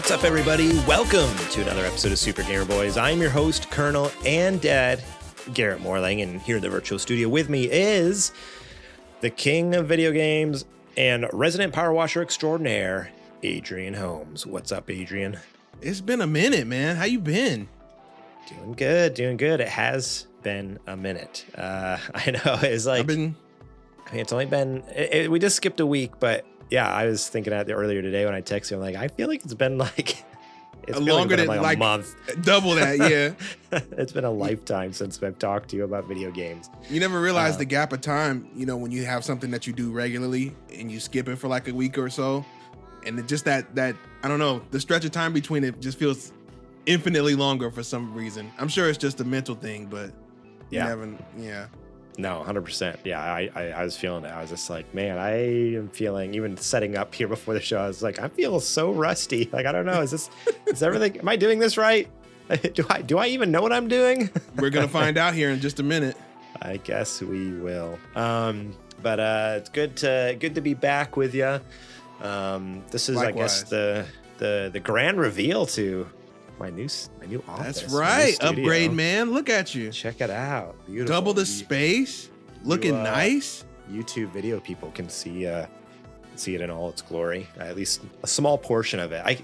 What's up, everybody? Welcome to another episode of Super Gamer Boys. I'm your host, Colonel and Dad, Garrett Morlang, and here in the virtual studio with me is the king of video games and resident power washer extraordinaire, Adrian Holmes. What's up, Adrian? It's been a minute, man. How you been? Doing good. It has been a minute. I know it's like it's only been we just skipped a week, but yeah, I was thinking at earlier today when I texted you, I'm like, I feel like it's been like longer than like a month, double that. Yeah, it's been a lifetime since I've talked to you about video games. You never realize the gap of time, when you have something that you do regularly and you skip it for like a week or so, and it just that I don't know, the stretch of time between it just feels infinitely longer for some reason. I'm sure it's just a mental thing, but No, 100%. Yeah, I was feeling it. I was just like, man, I am feeling, even setting up here before the show, I was like, I feel so rusty. Like, I don't know. Is everything, am I doing this right? Do I even know what I'm doing? We're going to find out here in just a minute. I guess we will. But it's good to be back with you. This is, Likewise. I guess, the grand reveal to my new office. That's right. Upgrade, man. Look at you. Check it out. Beautiful. Double the space. Looking nice. YouTube video people can see it in all its glory. At least a small portion of it. I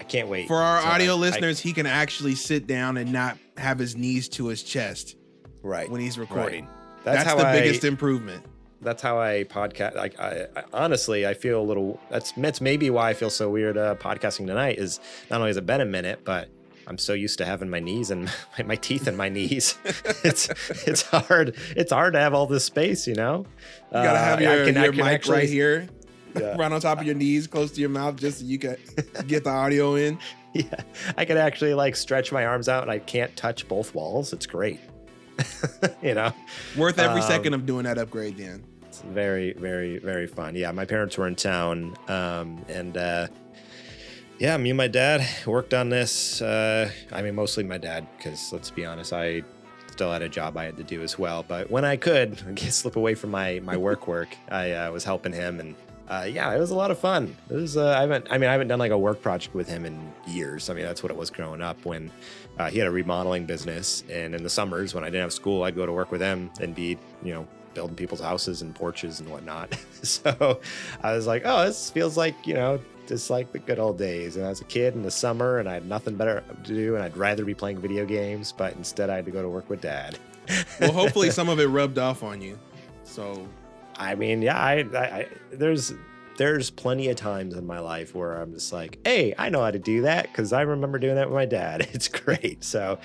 can't wait. For our audio listeners, he can actually sit down and not have his knees to his chest. Right. When he's recording. Right. That's the biggest improvement. That's how I podcast. Like, I honestly, I feel a little. That's maybe why I feel so weird podcasting tonight. Is not only has it been a minute, but I'm so used to having my knees and my teeth in my knees. It's hard. It's hard to have all this space, You gotta have your mic actually, right here, yeah. Right on top of your knees, close to your mouth, just so you can get the audio in. Yeah, I can actually stretch my arms out, and I can't touch both walls. It's great. Worth every second of doing that upgrade, Dan. It's very, very, very fun. Yeah, my parents were in town, and me and my dad worked on this. Mostly my dad, because let's be honest, I still had a job I had to do as well. But when I could slip away from my work, I was helping him, and it was a lot of fun. It was I haven't done like a work project with him in years. I mean, that's what it was growing up when he had a remodeling business, and in the summers when I didn't have school, I'd go to work with him and be, building people's houses and porches and whatnot. So I was like, oh, this feels like, just like the good old days. And I was a kid in the summer and I had nothing better to do, and I'd rather be playing video games, but instead I had to go to work with Dad. Well, hopefully some of it rubbed off on you. So I mean, yeah, there's plenty of times in my life where I'm just like, hey, I know how to do that because I remember doing that with my dad. It's great. So,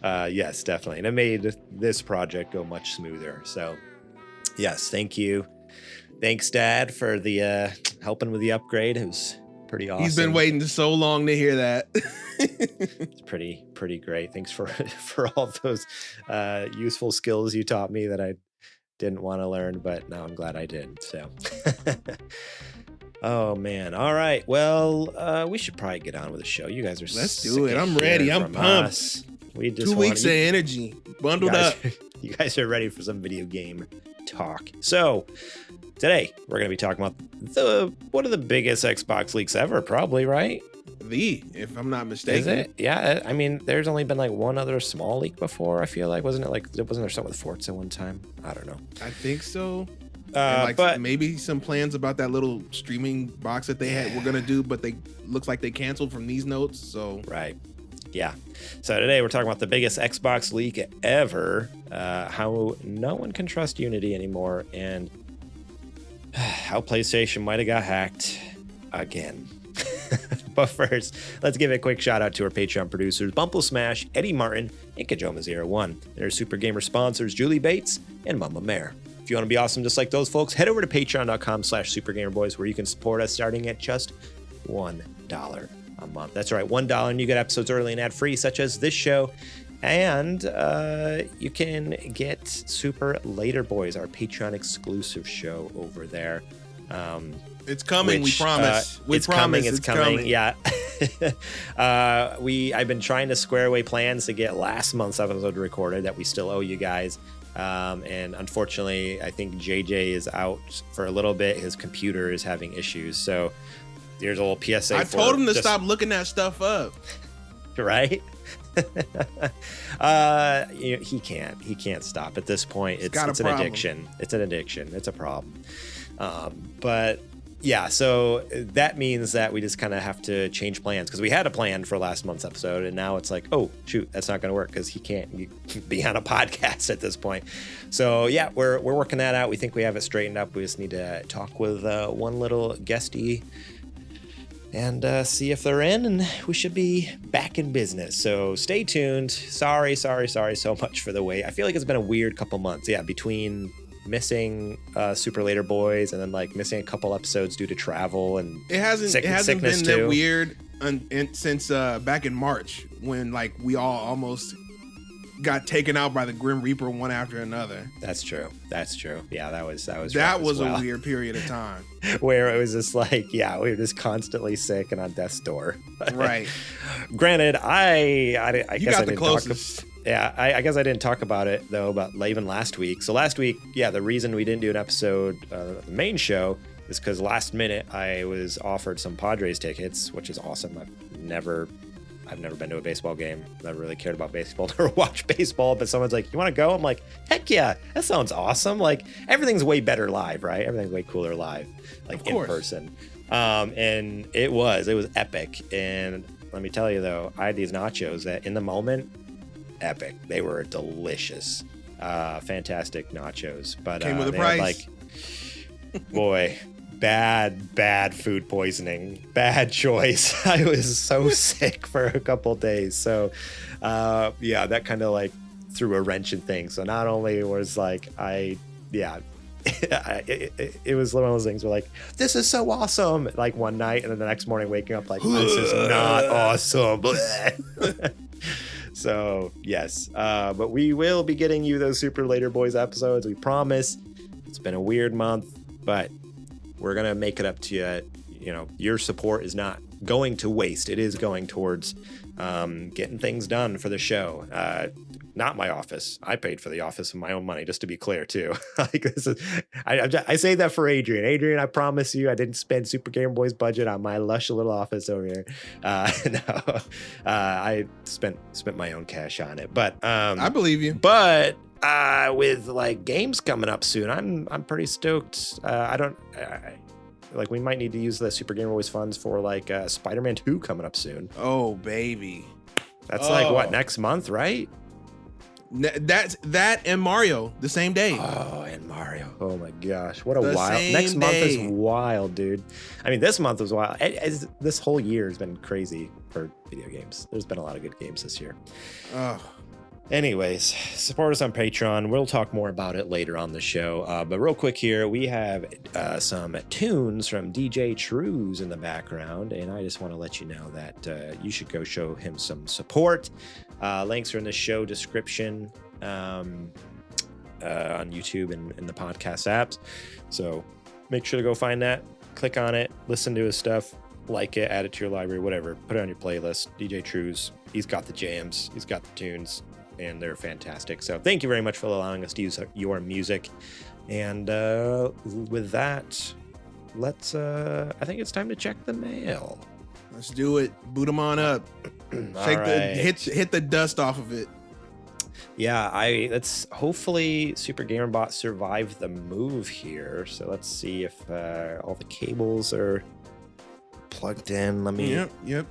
yes, definitely. And it made this project go much smoother. So, yes, thank you. Thanks, Dad, for the helping with the upgrade. It was pretty awesome. He's been waiting so long to hear that. It's pretty great. Thanks for all those useful skills you taught me that I didn't want to learn, but now I'm glad I did. So, oh man. All right. Well, we should probably get on with the show. You guys are. Let's do it. I'm ready. I'm pumped. We just 2 weeks of energy bundled up. You guys are ready for some video game talk. So today we're going to be talking about one of the biggest Xbox leaks ever, probably, right? If I'm not mistaken. Is it? Yeah. I mean, there's only been like one other small leak before. I feel like wasn't there something with Forza one time? I don't know. I think so. But maybe some plans about that little streaming box that they were gonna do, but they looks like they canceled from these notes. So right. Yeah. So today we're talking about the biggest Xbox leak ever, how no one can trust Unity anymore, and how PlayStation might have got hacked again. But first, let's give a quick shout out to our Patreon producers, Bumple Smash, Eddie Martin, and Kajoma01. And our Super Gamer sponsors, Julie Bates and Mama Mare. If you want to be awesome just like those folks, head over to patreon.com/supergamerboys, where you can support us starting at just $1 a month. That's right, $1, and you get episodes early and ad-free, such as this show. And you can get Super Later Boys, our Patreon exclusive show over there. It's coming. We promise. It's coming. Yeah. I've been trying to square away plans to get last month's episode recorded that we still owe you guys. And unfortunately, I think JJ is out for a little bit. His computer is having issues. So Here's a little PSA. I told him to stop looking that stuff up. Right? He can't stop at this point. It's an addiction. It's an addiction. It's a problem. But yeah, so that means that we just kind of have to change plans, because we had a plan for last month's episode, and now it's like, oh shoot, that's not going to work because he can't be on a podcast at this point. So yeah, we're working that out. We think we have it straightened up. We just need to talk with one little guestie and see if they're in, and we should be back in business. So stay tuned. Sorry so much for the wait. I feel like it's been a weird couple months. Yeah, between missing Super Later Boys and then like missing a couple episodes due to travel, and it hasn't been too. that weird since back in March, when like we all almost got taken out by the Grim Reaper one after another. That's true. Yeah, that was a weird period of time where it was just like, yeah, we were just constantly sick and on death's door. Right. Granted, I guess I didn't closest. I guess I didn't talk about it though, about even last week. So last week, yeah, the reason we didn't do an episode, the main show, is because last minute I was offered some Padres tickets, which is awesome. I've never been to a baseball game. Never really cared about baseball or watch baseball, but someone's like, you want to go? I'm like, heck yeah, that sounds awesome. Like, everything's way better live, right? Everything's way cooler live, like in person. And it was epic. And let me tell you though, I had these nachos that in the moment, epic. They were delicious. Fantastic nachos. But came with a price. Like, boy, bad food poisoning. Bad choice. I was so sick for a couple days. So yeah, that kind of like threw a wrench in things. So not only was like it was one of those things where like, this is so awesome, like one night, and then the next morning waking up like, this is not awesome. So yes, but we will be getting you those Super Later Boys episodes, we promise. It's been a weird month, but we're gonna make it up to you. You know, your support is not going to waste. It is going towards getting things done for the show. Not my office. I paid for the office with my own money, just to be clear too. Like, this is, I say that for Adrian. Adrian, I promise you, I didn't spend Super Game Boy's budget on my lush little office over here. No, I spent my own cash on it. But I believe you. But with like games coming up soon, I'm pretty stoked. Like, we might need to use the Super Game Boys funds for like Spider-Man 2 coming up soon. Oh baby, that's like what, next month, right? That's that and Mario the same day. Oh, and Mario. Oh my gosh. What a wild. Next month is wild, dude. I mean, this month was wild. This whole year has been crazy for video games. There's been a lot of good games this year. Oh. Anyways, support us on Patreon. We'll talk more about it later on the show. But real quick here, we have some tunes from DJ Trues in the background, and I just want to let you know that you should go show him some support. Links are in the show description on YouTube and in the podcast apps. So make sure to go find that, click on it, listen to his stuff, like it, add it to your library, whatever. Put it on your playlist. DJ Trues, he's got the jams, he's got the tunes, and they're fantastic. So thank you very much for allowing us to use your music. And with that, let's I think it's time to check the mail. Let's do it. Boot them on up. Hit the dust off of it. Yeah, let's hopefully Super Gamer Bot survived the move here. So let's see if all the cables are plugged in. Let me. Yep.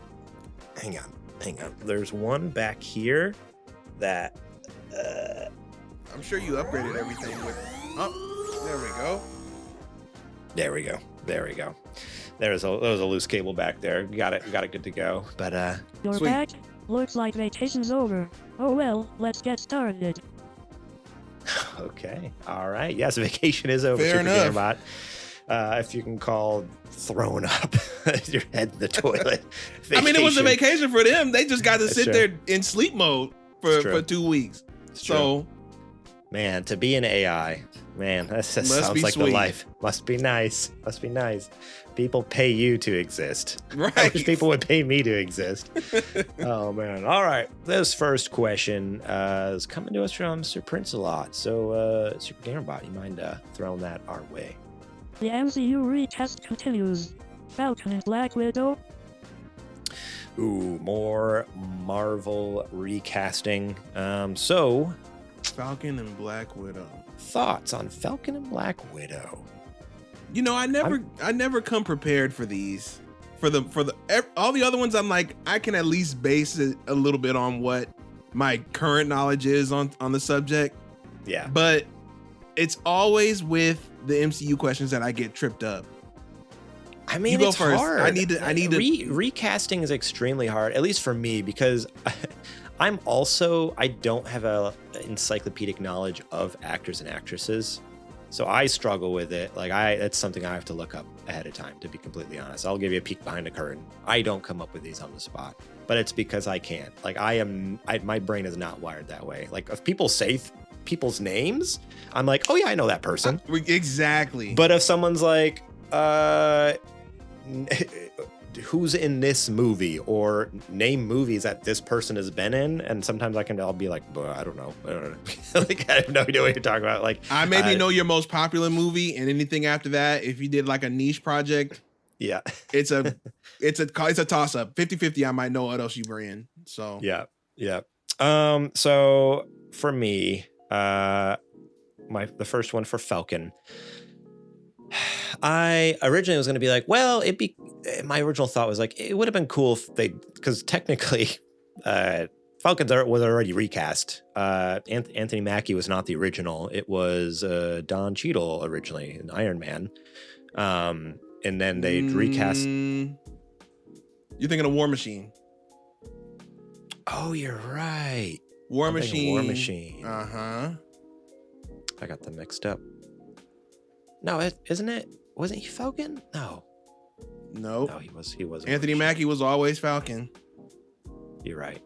Hang on. There's one back here that. I'm sure you upgraded everything with. Oh, there we go. There was a loose cable back there. Got it good to go. But you're sweet. Back. Looks like vacation's over. Oh well, let's get started. Okay. All right. Yes, vacation is over. Fair Super enough. Gamer Bot. If you can call throwing up your head in the toilet. I mean, it was a vacation for them. They just got to sit there in sleep mode for 2 weeks. So, man, to be an AI, man, that sounds like sweet. the life. Must be nice. People pay you to exist. Right. I wish people would pay me to exist. Oh, man. All right. This first question is coming to us from Sir Prince-A-Lot. So, Super Gamer Bot, you mind throwing that our way? The MCU recast continues. Falcon and Black Widow. Ooh, more Marvel recasting. So Falcon and Black Widow. thoughts on Falcon and Black Widow? You know, I never come prepared for these. All the other ones, I'm like, I can at least base it a little bit on what my current knowledge is on the subject. Yeah. But it's always with the MCU questions that I get tripped up. I mean, You go it's first. hard. I need to recasting is extremely hard, at least for me, because I don't have a encyclopedic knowledge of actors and actresses. So I struggle with it. Like it's something I have to look up ahead of time, to be completely honest. I'll give you a peek behind the curtain. I don't come up with these on the spot, but it's because I can't. Like my brain is not wired that way. Like if people say people's names, I'm like, oh yeah, I know that person. Exactly. But if someone's like, who's in this movie, or name movies that this person has been in, and sometimes I'll be like, I don't know. Like I have no idea what you're talking about. Like I maybe know your most popular movie, and anything after that, if you did like a niche project, yeah, it's a toss up. 50-50, I might know what else you were in. So yeah. So for me, the first one for Falcon, I originally was going to be like, well, my original thought was like, it would have been cool if because technically, Falcon was already recast. Anthony Mackie was not the original. It was Don Cheadle originally in Iron Man. And then they recast. You're thinking of War Machine. Oh, you're right. War Machine. I got them mixed up. No, isn't it? Wasn't he Falcon? No. Nope. No, he was. Anthony Mackie was always Falcon. You're right.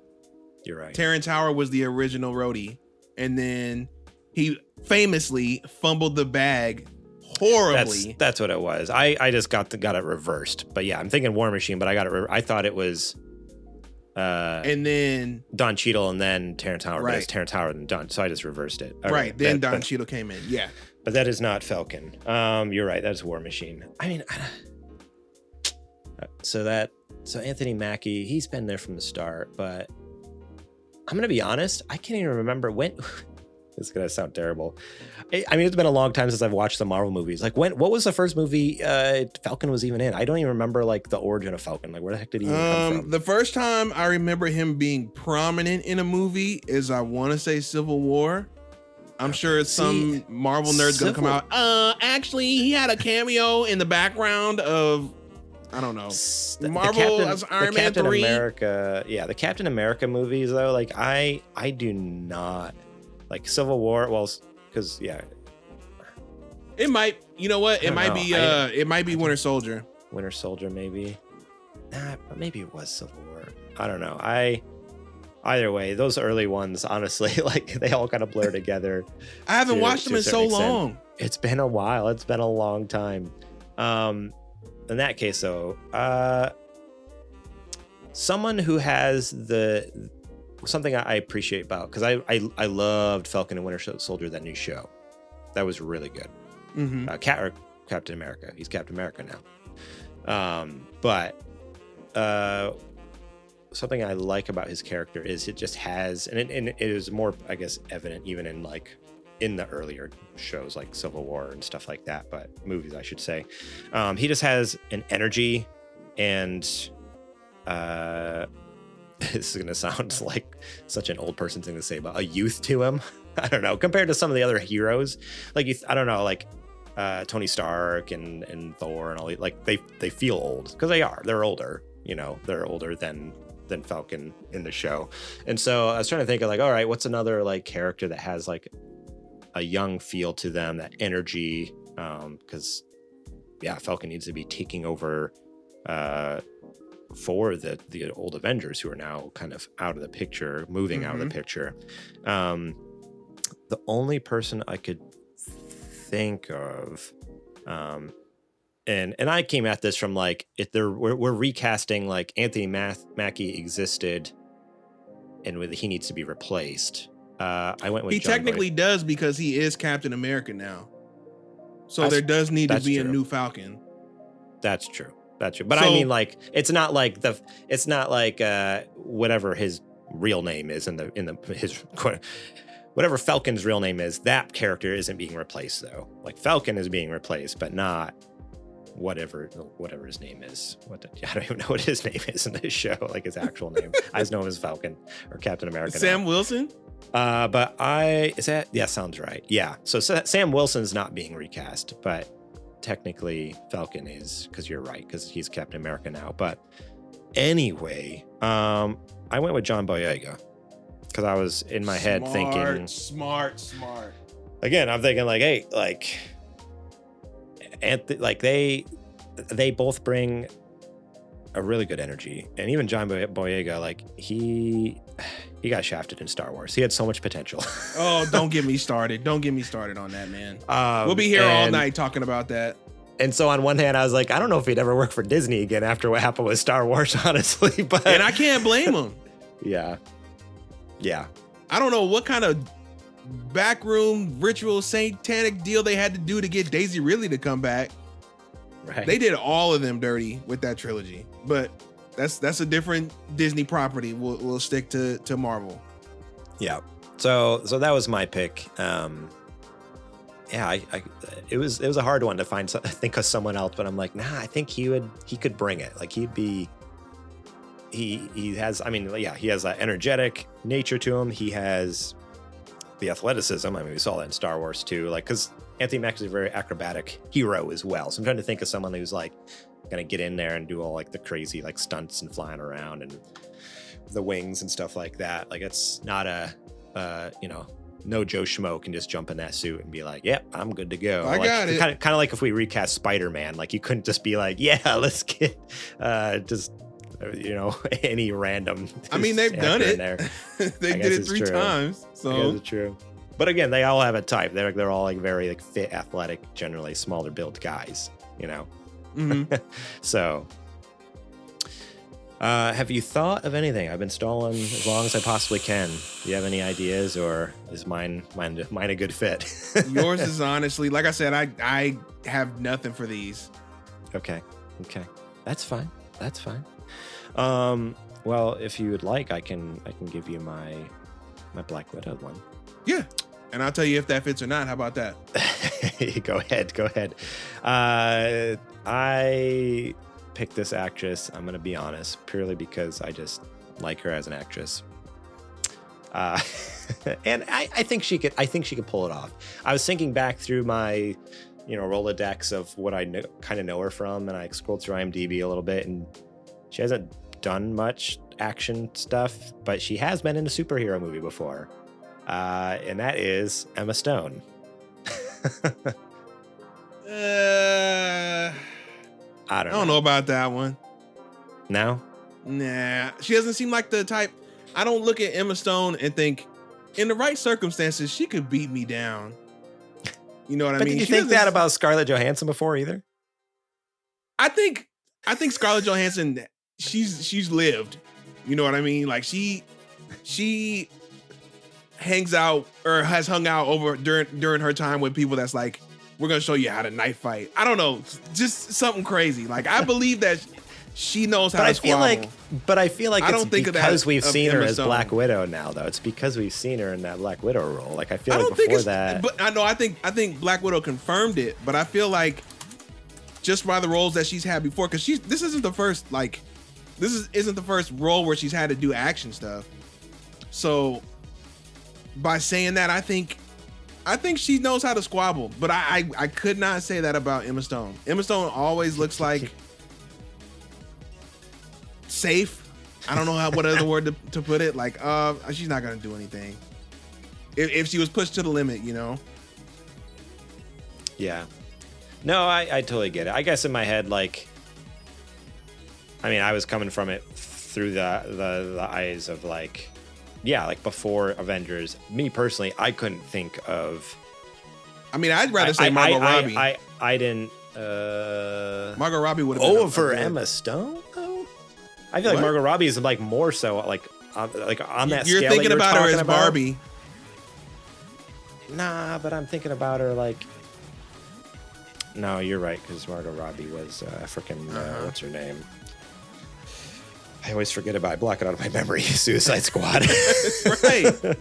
Terrence Howard was the original Rhodey, and then he famously fumbled the bag horribly. That's what it was. I just got it reversed. But yeah, I'm thinking War Machine, but I got it. I thought it was. And then Don Cheadle and then Terrence Howard. Right. But it's Terrence Howard and Don, so I just reversed it. Okay, right. Then Don Cheadle came in. Yeah. But that is not Falcon. You're right. That's War Machine. I mean, so Anthony Mackie, he's been there from the start, but I'm gonna be honest, I can't even remember when. It's gonna sound terrible. I mean, it's been a long time since I've watched the Marvel movies. Like, what was the first movie Falcon was even in? I don't even remember like the origin of Falcon. Like, where the heck did he even come from? The first time I remember him being prominent in a movie is, I want to say, Civil War. I'm sure some Marvel nerd's gonna come out. Actually, he had a cameo in the background of, I don't know, Marvel as Iron Man 3. America, yeah, the Captain America movies though. Like, I do not like Civil War. Well, because yeah, it might. You know what? It might be. It might be Winter Soldier. Winter Soldier, maybe. But maybe it was Civil War. I don't know. Either way, those early ones, honestly, like they all kind of blur together. I haven't watched them in so long. It's been a while. It's been a long time. In that case, though, someone who has something I appreciate about, because I loved Falcon and Winter Soldier, that new show. That was really good. Mm-hmm. Captain America. He's Captain America now. But something I like about his character is it just has, and it is more, I guess, evident even in the earlier shows like Civil War and stuff like that, but movies, I should say. He just has an energy, and this is going to sound like such an old person thing to say, but a youth to him. I don't know, compared to some of the other heroes, like I don't know, like Tony Stark and Thor and all, like they feel old because they're older, they're older than Falcon in the show. And so I was trying to think of like, all right, what's another like character that has like a young feel to them, that energy, because yeah, Falcon needs to be taking over for the old Avengers, who are now kind of out of the picture, moving out of the picture. The only person I could think of, and I came at this from like, if we're recasting, like Anthony Mackie existed and he needs to be replaced. I went with he John technically Boyd. does, because he is Captain America now. So there does need to be a new Falcon. That's true. That's true. But So- I mean, like, it's not like whatever his real name is whatever Falcon's real name is, that character isn't being replaced though. Like Falcon is being replaced, but not whatever his name is. I don't even know what his name is in this show, like his actual name. I just know him as Falcon or Captain America. Sam Wilson? Sounds right. Yeah. So Sam Wilson's not being recast, but technically Falcon is, because you're right, because he's Captain America now. But anyway, I went with John Boyega because I was in my head thinking smart. Again, I'm thinking like, hey, they both bring a really good energy, and even John Boyega, like he got shafted in Star Wars. He had so much potential. Oh, don't get me started. Don't get me started on that, man. We'll be here all night talking about that. And so on one hand, I was like, I don't know if he'd ever work for Disney again after what happened with Star Wars, honestly. And I can't blame him. Yeah. I don't know what kind of backroom ritual satanic deal they had to do to get Daisy Ridley to come back. Right. They did all of them dirty with that trilogy, but that's a different Disney property. We'll stick to Marvel. Yeah. So that was my pick. It was a hard one to think of someone else, but I'm like, nah, I think he could bring it. Like he has that energetic nature to him. He has the athleticism. I mean, we saw that in Star Wars too. Like, because Anthony Mackie is a very acrobatic hero as well. So I'm trying to think of someone who's like gonna get in there and do all like the crazy like stunts and flying around and the wings and stuff like that. Like, it's not no Joe Schmo can just jump in that suit and be like, yep, I'm good to go. I got it. Kind of like if we recast Spider-Man, like you couldn't just be like, yeah, let's get any random. I mean, they've done it. They did it 3 true. times. I So guess it's true. But again, they all have a type. They're all like very like fit, athletic, generally smaller built guys, mhm. So have you thought of anything? I've been stalling as long as I possibly can. Do you have any ideas, or is mine a good fit? Yours is honestly, like I said, I have nothing for these. Okay. That's fine. Well, if you would like, I can give you my Black Widow one. Yeah. And I'll tell you if that fits or not. How about that? Go ahead. I picked this actress, I'm gonna be honest, purely because I just like her as an actress. And I think she could pull it off. I was thinking back through my Rolodex of what I kind of know her from, and I scrolled through IMDb a little bit, and she hasn't done much action stuff, but she has been in a superhero movie before, and that is Emma Stone. I don't know about that one. No? Nah, she doesn't seem like the type. I don't look at Emma Stone and think, in the right circumstances, she could beat me down. You know what I mean? Did you think that about Scarlett Johansson before either? I think Scarlett Johansson, she's lived. You know what I mean? Like she hangs out or has hung out over during her time with people that's like, we're gonna show you how to knife fight. I don't know, just something crazy. Like, I believe that she knows how to squabble. But I feel like I it's don't think because we've seen her Emma as Stone. Black Widow now, though. It's because we've seen her in that Black Widow role. Like, I feel I like don't think before it's that. But I know I think Black Widow confirmed it. But I feel like just by the roles that she's had before, because this isn't the first isn't the first role where she's had to do action stuff. So by saying that, I think she knows how to squabble. But I could not say that about Emma Stone. Emma Stone always looks like safe. I don't know what other word to put it. Like, she's not gonna do anything if she was pushed to the limit, Yeah. No, I totally get it. I guess in my head, like, I mean, I was coming from it through the eyes of like, yeah, like before Avengers. Me personally, I couldn't think of. I mean, I'd rather say Margot Robbie. I didn't. Margot Robbie would have been over Emma Stone though. I feel like Margot Robbie is like more so like on that You're scale. thinking that about her as about. Barbie. Nah, but I'm thinking about her like No, you're right, because Margot Robbie was freaking, what's her name? I always forget about it. I block it out of my memory. Suicide Squad. That's right.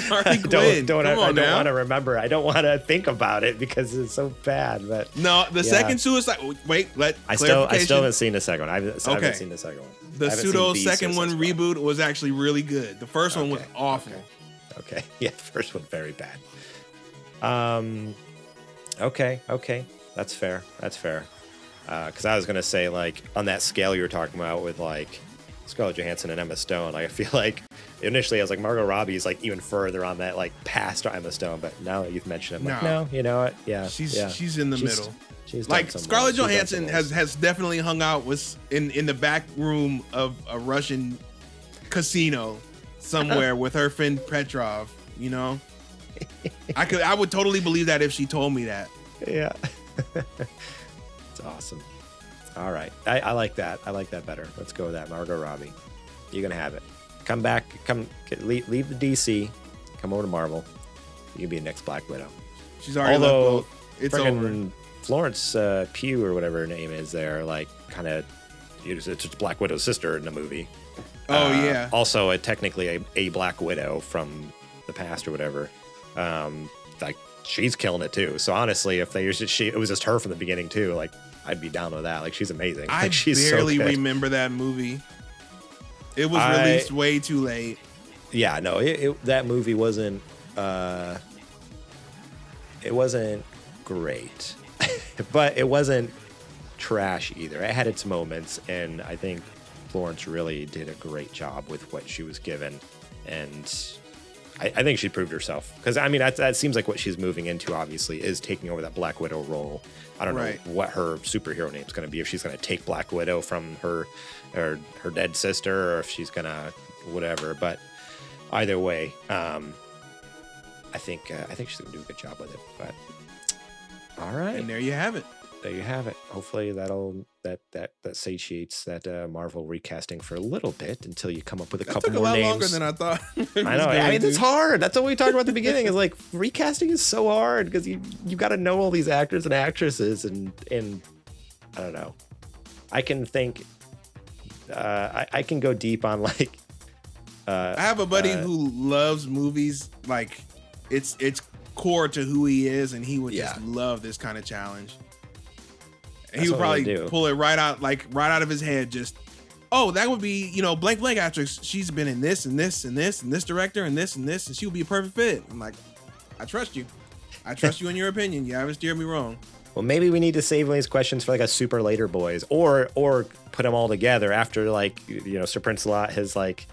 Harley Quinn. I don't want to remember. I don't want to think about it because it's so bad. But no, the second Suicide. Wait, I still haven't seen the second one. I haven't seen the second one. The pseudo second one reboot was actually really good. The first one was awful. Okay. Yeah, the first one very bad. Okay. That's fair. Because I was gonna say, like, on that scale you were talking about with like Scarlett Johansson and Emma Stone, like, I feel like initially I was like Margot Robbie is like even further on that, like, past Emma Stone, but now that you've mentioned it, I'm like, no, you know what? Yeah, she's in the middle. She's like Scarlett Johansson has definitely hung out with in the back room of a Russian casino somewhere with her friend Petrov. You know, I would totally believe that if she told me that. Yeah, it's awesome. All right, I like that. I like that better. Let's go with that. Margot Robbie, you're gonna have it. Come back. Leave the DC. Come over to Marvel. You can be the next Black Widow. She's already left both. It's over. Florence Pugh or whatever her name is there, like, kind of, it's just Black Widow's sister in the movie. Oh, yeah. Also, technically a Black Widow from the past or whatever. Like, she's killing it too. So honestly, if it was just her from the beginning too, like, I'd be down with that. Like, she's amazing. She's barely so remember that movie. It was released way too late. Yeah, no, that movie wasn't. It wasn't great. But it wasn't trash either. It had its moments, and I think Florence really did a great job with what she was given, and I think she proved herself. Because, I mean, that seems like what she's moving into, obviously, is taking over that Black Widow role. I don't know what her superhero name is going to be, if she's going to take Black Widow from her dead sister, or if she's going to whatever. But either way, I think she's going to do a good job with it. But all right. And there you have it. Hopefully that satiates that Marvel recasting for a little bit until you come up with a couple more names. Took a lot longer than I thought. I know. I mean, it's hard. That's what we talked about at the beginning. Is like, recasting is so hard because you got to know all these actors and actresses, and I don't know. I can think. I can go deep on, like. I have a buddy who loves movies. Like, it's core to who he is, and he would just love this kind of challenge. And he would probably pull it right out of his head. Just, that would be, blank actress. She's been in this and this and this and this director and this and this, and she would be a perfect fit. I'm like, I trust you. I trust you in your opinion. You haven't steered me wrong. Well, maybe we need to save these questions for like a super later boys, or put them all together after, like, Sir Prince-a-Lot has like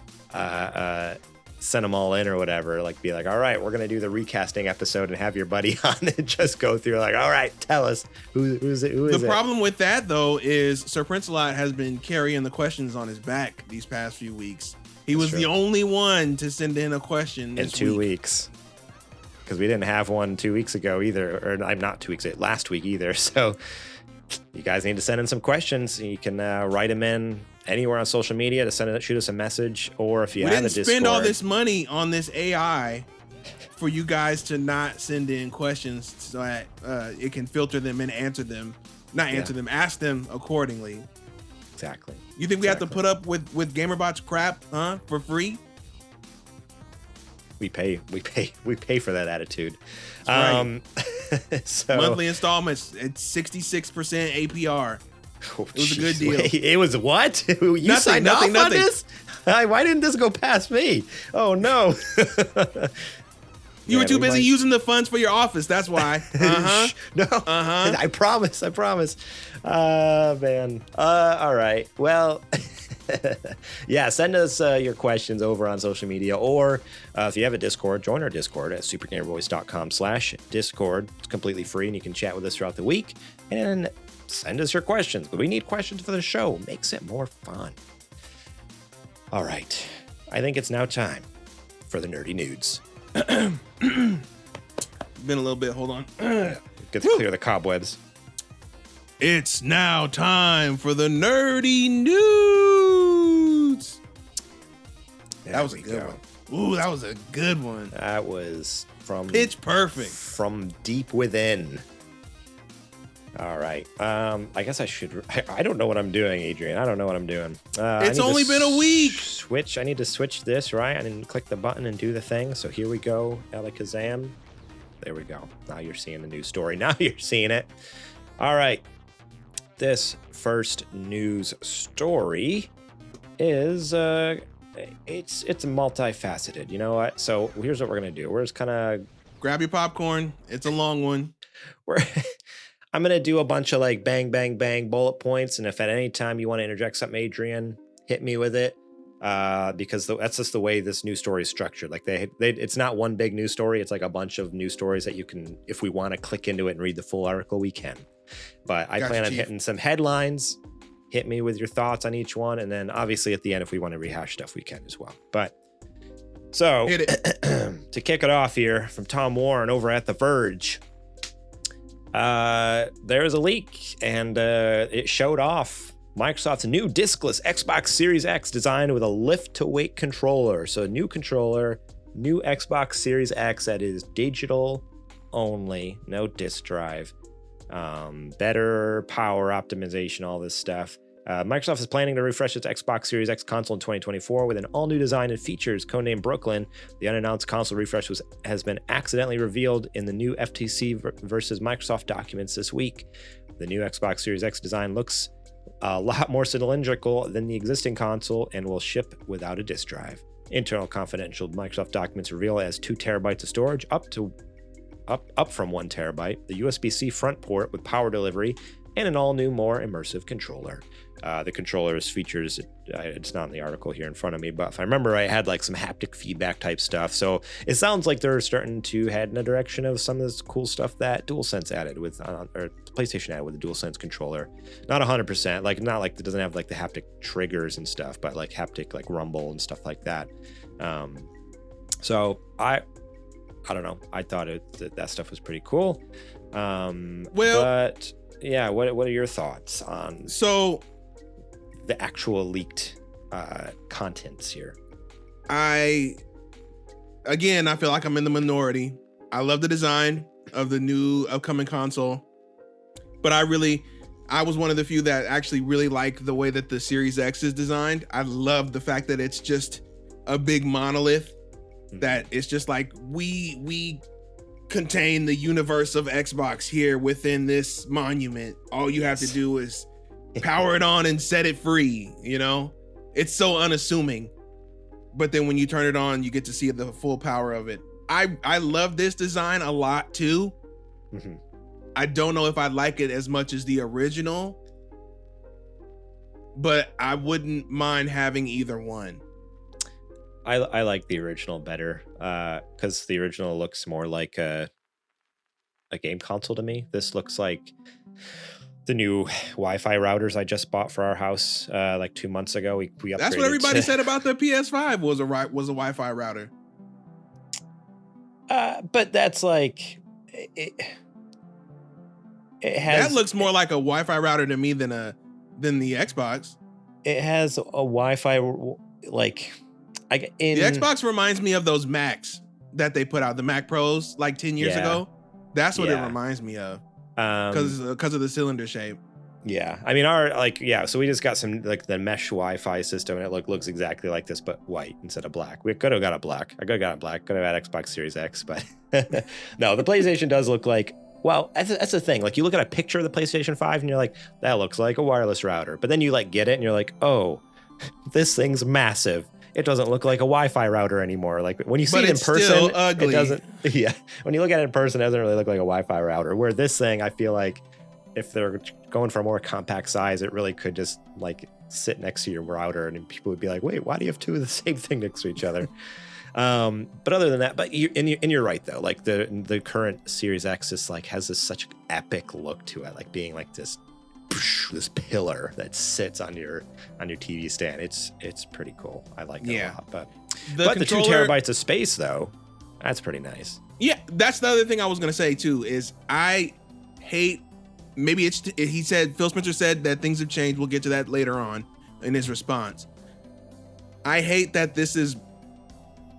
send them all in or whatever, like, be like, all right, we're gonna do the recasting episode and have your buddy on and just go through, like, all right, tell us who is it. The problem with that, though, is Sir Prince-a-Lot has been carrying the questions on his back these past few weeks. He was the only one to send in a question in 2 weeks, because we didn't have one 2 weeks ago either, or I'm not 2 weeks, last week either. So you guys need to send in some questions. You can write them in anywhere on social media to shoot us a message, or if you have a Discord. We didn't spend all this money on this AI for you guys to not send in questions so that it can filter them and answer them. Ask them accordingly. Exactly. You think we have to put up with GamerBot's crap, for free? We pay for that attitude. Right. So monthly installments at 66% APR. Oh, it was a good deal. Wait, it was what? You signed off on this? Why didn't this go past me? Oh no. You were too busy using the funds for your office. That's why. No. I promise. Man. All right. Well, yeah, send us your questions over on social media, or if you have a Discord, join our Discord at supergamerboys.com/Discord. It's completely free, and you can chat with us throughout the week, and send us your questions. But we need questions for the show. Makes it more fun. All right. I think it's now time for the nerdy nudes. Been a little bit. Hold on. Get to clear the cobwebs. It's now time for the nerdy nudes. That was a good one. Ooh, that was a good one. That was from Pitch Perfect. From deep within. All right. I guess I should. I don't know what I'm doing, Adrian. I don't know what I'm doing. It's only been a week. Switch. I need to switch this, right? I didn't click the button and do the thing. So here we go. Alakazam. There we go. Now you're seeing the news story. Now you're seeing it. All right. This first news story is it's multifaceted. You know what? So here's what we're gonna do. We're just kind of grab your popcorn. It's a long one. I'm going to do a bunch of like bang, bang, bang bullet points. And if at any time you want to interject something, Adrian, hit me with it. Because that's just the way this news story is structured. Like it's not one big news story. It's like a bunch of news stories that you can, if we want to click into it and read the full article, we can. But I plan on hitting some headlines. Hit me with your thoughts on each one. And then obviously at the end, if we want to rehash stuff, we can as well. But so to kick it off here from Tom Warren over at The Verge. There's a leak and it showed off Microsoft's new diskless Xbox Series X designed with a lift-to-weight controller. So a new controller, new Xbox Series X that is digital only, no disk drive, better power optimization, all this stuff. Microsoft is planning to refresh its Xbox Series X console in 2024 with an all-new design and features codenamed Brooklyn. The unannounced console refresh has been accidentally revealed in the new FTC versus Microsoft documents this week. The new Xbox Series X design looks a lot more cylindrical than the existing console and will ship without a disk drive. Internal confidential Microsoft documents reveal it has 2 terabytes of storage, up from 1 terabyte, the USB-C front port with power delivery, and an all-new, more immersive controller. The controller's features, it's not in the article here in front of me, but if I remember right, it had like some haptic feedback type stuff. So it sounds like they're starting to head in a direction of some of this cool stuff that DualSense added with, or PlayStation added with the DualSense controller. Not 100%, like not like it doesn't have like the haptic triggers and stuff, but like haptic like rumble and stuff like that. So I don't know. I thought that stuff was pretty cool. But yeah, what are your thoughts on the actual leaked contents here? I feel like I'm in the minority. I love the design of the new upcoming console, but I was one of the few that actually really like the way that the Series X is designed. I love the fact that it's just a big monolith, that it's just like we contain the universe of Xbox here within this monument. All you have to do is power it on and set it free. You know, it's so unassuming, but then when you turn it on, you get to see the full power of it. I love this design a lot too. Mm-hmm. I don't know if I like it as much as the original, but I wouldn't mind having either one. I like the original better because the original looks more like a game console to me. This looks like the new Wi-Fi routers I just bought for our house like 2 months ago. We upgraded. That's what everybody said about the PS5 was a Wi-Fi router. But that's like it has. That looks more like a Wi-Fi router to me than the Xbox. It has a Wi-Fi like. The Xbox reminds me of those Macs that they put out, the Mac Pros, like 10 years ago. That's what it reminds me of, because of the cylinder shape. Yeah, I mean so we just got some like the mesh Wi-Fi system, and it looks exactly like this, but white instead of black. We could have got it black. I could have got it black. Could have had Xbox Series X, but no, the PlayStation does look like. Well, that's the thing. Like you look at a picture of the PlayStation 5, and you're like, that looks like a wireless router. But then you like get it, and you're like, oh, this thing's massive. It doesn't look like a Wi-Fi router anymore. Like when you see it in person, it doesn't. Yeah, when you look at it in person, it doesn't really look like a Wi-Fi router. Where this thing, I feel like, if they're going for a more compact size, it really could just like sit next to your router, and people would be like, "Wait, why do you have two of the same thing next to each other?" But other than that, you're right though. Like the current Series X is like has this such epic look to it, like being like this pillar that sits on your TV stand. It's pretty cool. I like it a lot. But the 2 terabytes of space though, that's pretty nice. Yeah, that's the other thing I was gonna say too. Is I hate. Maybe Phil Spencer said that things have changed. We'll get to that later on in his response. I hate that this is,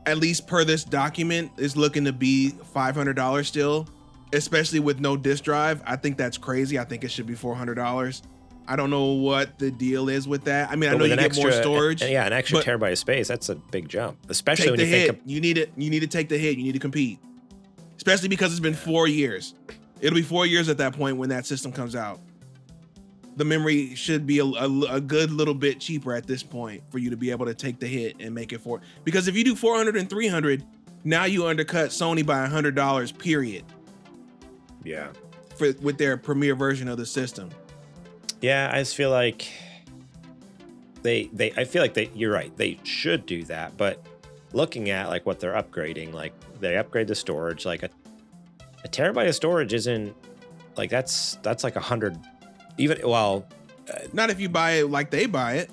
at least per this document, is looking to be $500 still. especially with no disk drive. I think that's crazy. I think it should be $400. I don't know what the deal is with that. I mean, I know you get more storage. Yeah, an extra terabyte of space. That's a big jump, especially when you think you need it. You need to take the hit. You need to compete, especially because it's been 4 years. It'll be 4 years at that point when that system comes out. The memory should be a good little bit cheaper at this point for you to be able to take the hit and make it for. Because if you do 400 and 300, now you undercut Sony by $100. Period. Yeah. With their premier version of the system. Yeah, I just feel like you're right. They should do that, but looking at like what they're upgrading, like they upgrade the storage, like a terabyte of storage isn't like that's like 100. Even not if you buy it like they buy it.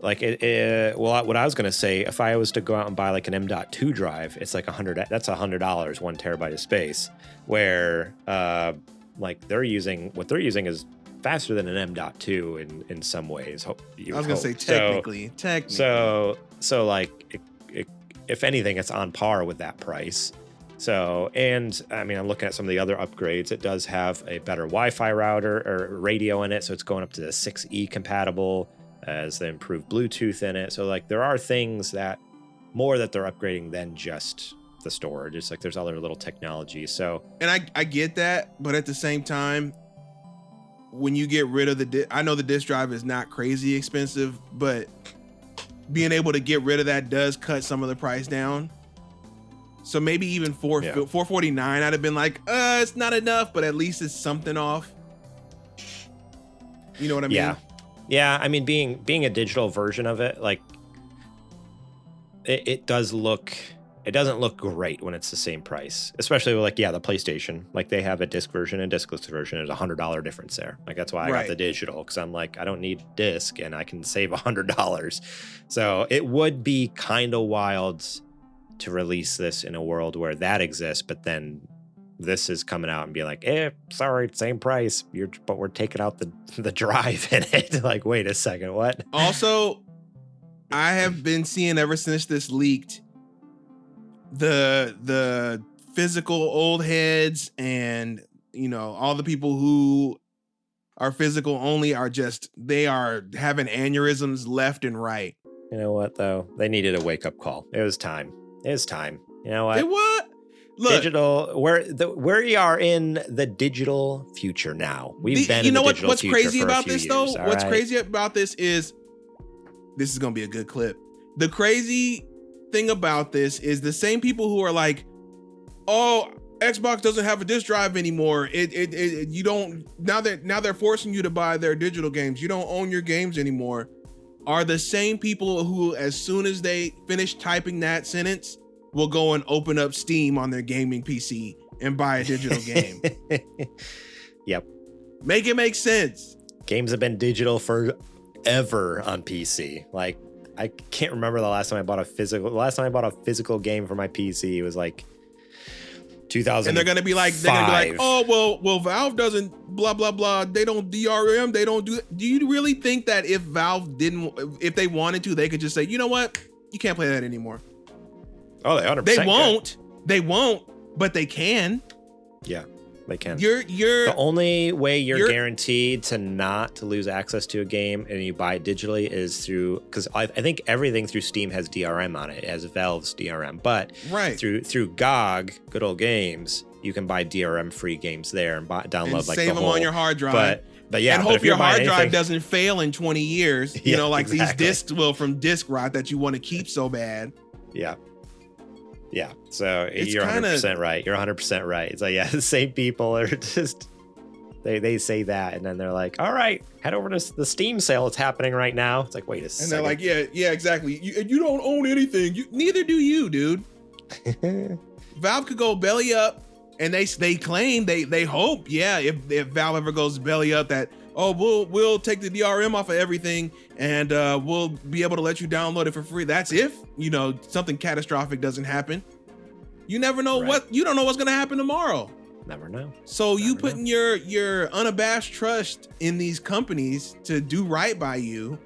Like well, what I was gonna say, if I was to go out and buy like an M.2 drive, it's like $100. That's $100, 1 terabyte of space. Where like they're using is faster than an M.2 in some ways. I was gonna say technically. So like if anything, it's on par with that price. So, and I mean, I'm looking at some of the other upgrades. It does have a better Wi-Fi router or radio in it, so it's going up to the 6E compatible. As they improve Bluetooth in it. So like there are things that they're upgrading than just the storage. It's like there's other little technology. So, and I get that, but at the same time, when you get rid of I know the disk drive is not crazy expensive, but being able to get rid of that does cut some of the price down. So maybe even $449, I'd have been like, it's not enough, but at least it's something off. You know what I mean? Yeah, I mean, being a digital version of it, like it doesn't look great when it's the same price, especially with the PlayStation. Like they have a disc version and discless version. There's $100 difference there. Like that's why I got the digital, because I'm like, I don't need disc and I can save $100. So it would be kind of wild to release this in a world where that exists, but then this is coming out and being like, sorry, same price. But we're taking out the drive in it. Like, wait a second, what? Also, I have been seeing ever since this leaked, the physical old heads and all the people who are physical only they are having aneurysms left and right. You know what though? They needed a wake up call. It was time. You know what? It what? Look, digital, we are in the digital future now. We've been in the digital what's future crazy for about a few this years, though? What's crazy about this is this is gonna be a good clip. The crazy thing about this is the same people who are like, oh, Xbox doesn't have a disc drive anymore. You don't now they're forcing you to buy their digital games. You don't own your games anymore. Are the same people who, as soon as they finish typing that sentence, will go and open up Steam on their gaming PC and buy a digital game. Yep. Make it make sense. Games have been digital forever on PC. Like, I can't remember the last time I bought a physical game for my PC. It was like 2000. And they're gonna be like, oh well, Valve doesn't blah blah blah. They don't DRM. They don't do. Do you really think that if they wanted to, they could just say, you know what, you can't play that anymore? Oh, they 100%. They won't, but they can. Yeah, they can. You're the only way you're guaranteed to not lose access to a game and you buy it digitally is through, because I think everything through Steam has DRM on it. It has Valve's DRM, but through GOG, Good Old Games, you can buy DRM free games there and download like save them on your hard drive. But yeah, and hope your hard drive doesn't fail in 20 years. These discs will from disk rot that you want to keep so bad. Yeah. Yeah, so you're 100% right. You're 100% right. It's like, the same people are just, they say that, and then they're like, all right, head over to the Steam sale. It's happening right now. It's like, wait a second. And they're like, yeah, exactly. You don't own anything. Neither do you, dude. Valve could go belly up, and they claim, they hope, if Valve ever goes belly up, that, we'll take the DRM off of everything and we'll be able to let you download it for free. That's if, something catastrophic doesn't happen. You never know you don't know what's going to happen tomorrow. Never know. So you putting your unabashed trust in these companies to do right by you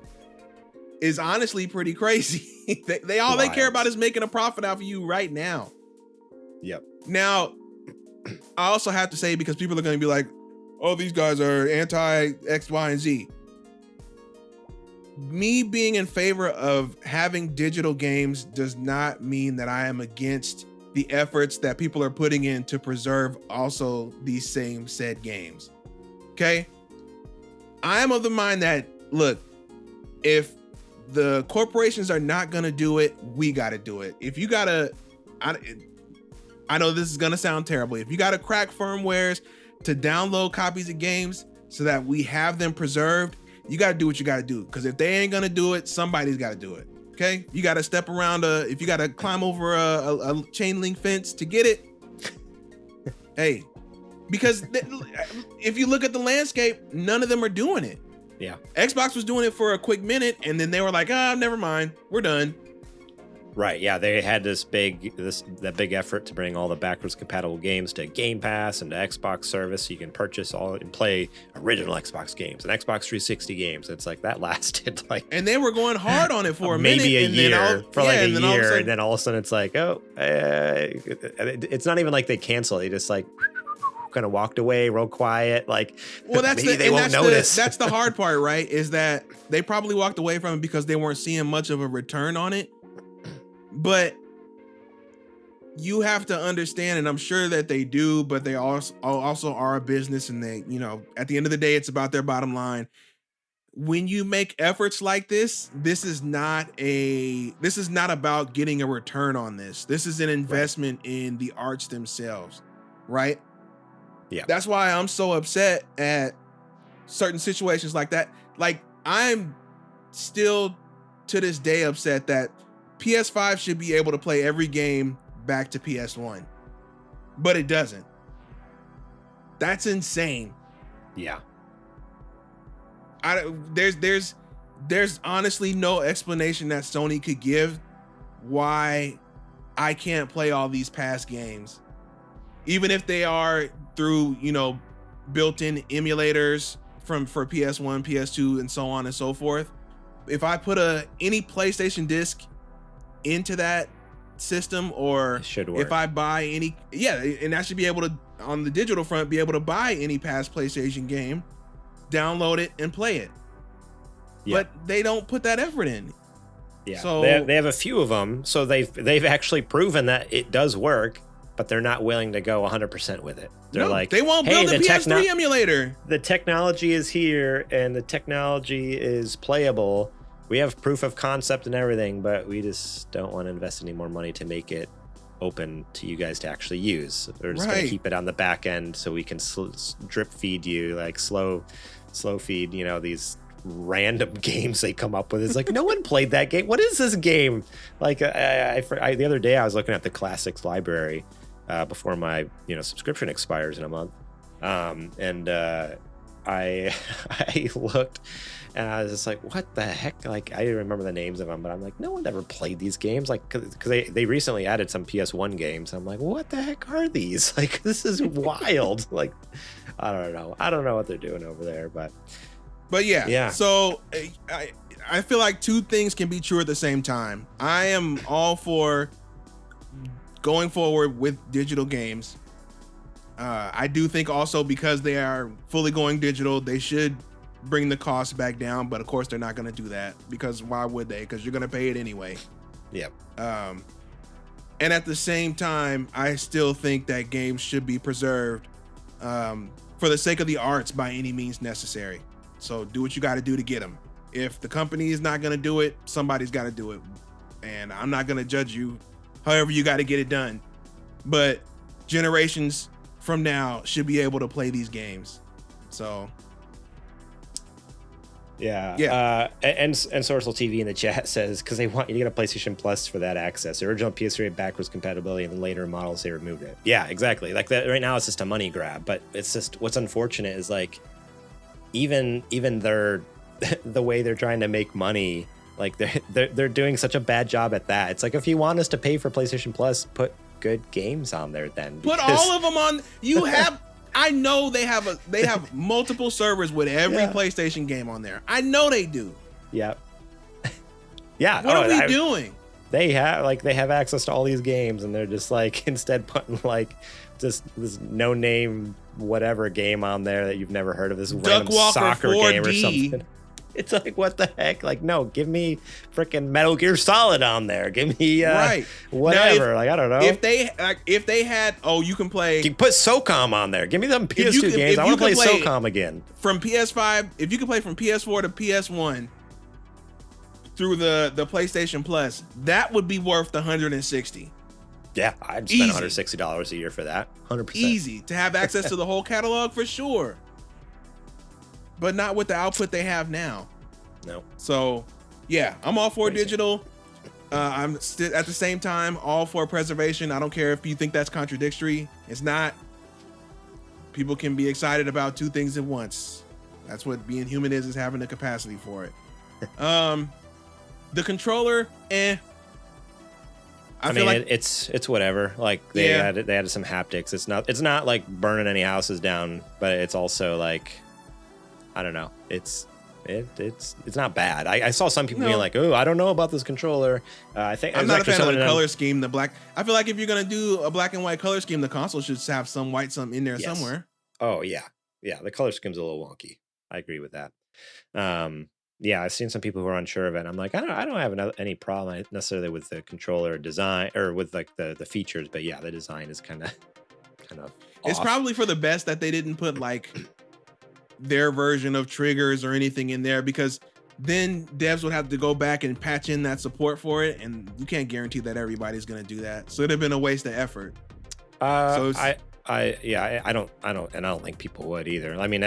is honestly pretty crazy. They care about is making a profit off of you right now. Yep. Now, I also have to say, because people are going to be like, oh, these guys are anti X, Y, and Z. Me being in favor of having digital games does not mean that I am against the efforts that people are putting in to preserve also these same said games. Okay? I am of the mind that, look, if the corporations are not going to do it, we got to do it. If you got to, I know this is going to sound terrible. If you got to crack firmwares to download copies of games so that we have them preserved, you got to do what you got to do. Because if they ain't going to do it, somebody's got to do it. Okay? You got to step around if you got to climb over a chain link fence to get it. Hey, because if you look at the landscape, none of them are doing it. Yeah. Xbox was doing it for a quick minute, and then they were like, never mind. We're done. Right. Yeah. They had that big effort to bring all the backwards compatible games to Game Pass and to Xbox service, so you can purchase all and play original Xbox games and Xbox 360 games. It's like that lasted like, and they were going hard on it for maybe a year, minute, and then all of a sudden it's like, it's not even like they canceled. They just like kind of walked away real quiet. Like, well, they won't notice. That's the hard part, right? Is that they probably walked away from it because they weren't seeing much of a return on it. But you have to understand, and I'm sure that they do, but they also are a business, and they, at the end of the day, it's about their bottom line. When you make efforts like this is not about getting a return on this. This is an investment in the arts themselves, right? Yeah. That's why I'm so upset at certain situations like that. Like, I'm still to this day upset that PS5 should be able to play every game back to PS1, but it doesn't. That's insane. Yeah. There's honestly no explanation that Sony could give why I can't play all these past games, even if they are through, built-in emulators for PS1, PS2, and so on and so forth. If I put any PlayStation disc into that system, or if I buy and I should be able to, on the digital front, be able to buy any past PlayStation game, download it, and play it. Yeah. But they don't put that effort in. Yeah. So they have a few of them, so they've actually proven that it does work, but they're not willing to go 100% with it. They're like, they won't build a PS3 emulator. The technology is here, and the technology is playable. We have proof of concept and everything, but we just don't want to invest any more money to make it open to you guys to actually use. We're just going to keep it on the back end so we can drip feed you, like slow feed, these random games they come up with. It's like, no one played that game. What is this game? Like, the other day I was looking at the classics library before my subscription expires in a month, and I looked. And I was just like, what the heck? Like, I didn't remember the names of them, but I'm like, no one ever played these games. Like, because they recently added some PS1 games. I'm like, what the heck are these? Like, this is wild. Like, I don't know. I don't know what they're doing over there, but yeah. So I feel like two things can be true at the same time. I am all for going forward with digital games. I do think also, because they are fully going digital, they should bring the cost back down, but of course they're not going to do that, because why would they? Because you're going to pay it anyway. Yep. And at the same time, I still think that games should be preserved for the sake of the arts by any means necessary. So do what you got to do to get them. If the company is not going to do it, somebody's got to do it, and I'm not going to judge you. However, you got to get it done. But generations from now should be able to play these games. So yeah. And Sourceful TV in the chat says, because they want you to get a PlayStation Plus for that access. The original PS3 backwards compatibility, and then later models they removed it. Yeah, exactly. Like that right now, it's just a money grab. But it's just, what's unfortunate is, like, even the way they're trying to make money, like they're doing such a bad job at that. It's like, if you want us to pay for PlayStation Plus, put good games on there then. Put all of them on. You have. I know they have multiple servers with every PlayStation game on there. I know they do. Yeah. Yeah. What are we doing? They have access to all these games, and they're just like, instead putting like just this no name whatever game on there that you've never heard of, this Duck random Walker soccer 4D. game or something. It's like, what the heck? Like, no, give me freaking Metal Gear Solid on there. Give me Right. whatever. Now, like, I don't know. If they had, you can play. You put SOCOM on there. Give me them PS2 games. I want to play SOCOM again. From PS5, if you can play from PS4 to PS1 through the PlayStation Plus, that would be worth the $160. Yeah, I'd spend $160 a year for that. 100%. Easy to have access to the whole catalog for sure. But not with the output they have now. No. So, yeah, I'm all for Crazy. digital. I'm at the same time all for preservation. I don't care if you think that's contradictory. It's not. People can be excited about two things at once. That's what being human is having the capacity for it. The controller, I mean, feel like it's whatever. Like they added some haptics. It's not like burning any houses down, but it's also like, I don't know. It's not bad. I saw some people being like, "Oh, I don't know about this controller." I think I'm not a fan of the color scheme. The black. I feel like if you're gonna do a black and white color scheme, the console should have some white something in there somewhere. Oh yeah. The color scheme's a little wonky. I agree with that. Yeah, I've seen some people who are unsure of it. And I'm like, I don't have any problem necessarily with the controller design or with like the features, but yeah, the design is kind of. It's probably for the best that they didn't put like their version of triggers or anything in there, because then devs would have to go back and patch in that support for it, and you can't guarantee that everybody's going to do that. So it'd have been a waste of effort. I don't think people would either. I mean,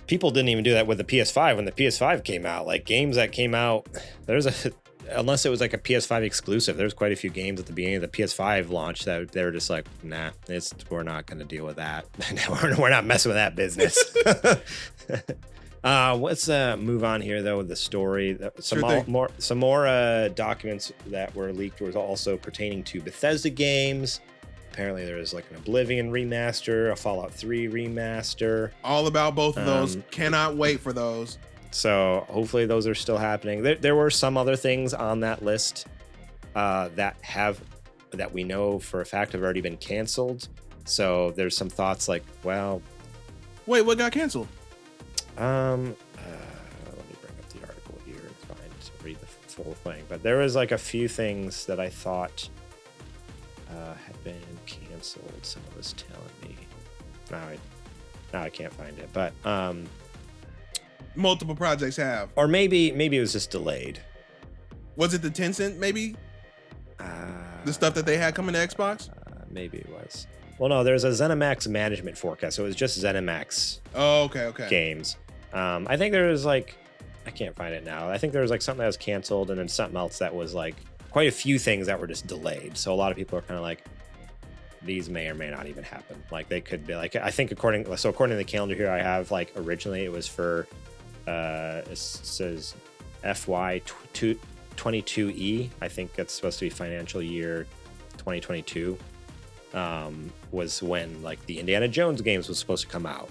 people didn't even do that with the PS5 when the PS5 came out. Like games that came out, unless it was like a PS5 exclusive, there's quite a few games at the beginning of the PS5 launch that they were just like, nah, we're not going to deal with that. We're not messing with that business. Let's move on here though with the story. Some more documents that were leaked was also pertaining to Bethesda games. Apparently there was like an Oblivion remaster, a Fallout 3 remaster. All about both of those. Cannot wait for those. So hopefully those are still happening. There were some other things on that list that we know for a fact have already been canceled. So there's some thoughts like, well, wait, what got canceled? Let me bring up the article here and read the full thing. But there was like a few things that I thought had been canceled. Someone was telling me. Now I can't find it, but multiple projects have, or maybe it was just delayed. Was it the Tencent maybe? The stuff that they had coming to Xbox? Maybe it was. Well, no, there's a ZeniMax management forecast, so it was just ZeniMax. Oh, okay. Games. I think there was like, I can't find it now. I think there was like something that was canceled, and then something else that was like quite a few things that were just delayed. So a lot of people are kind of like, these may or may not even happen. Like they could be like, I think according to the calendar here I have, like originally it was for it says FY 22E. I think that's supposed to be financial year 2022. Was when like the Indiana Jones games was supposed to come out.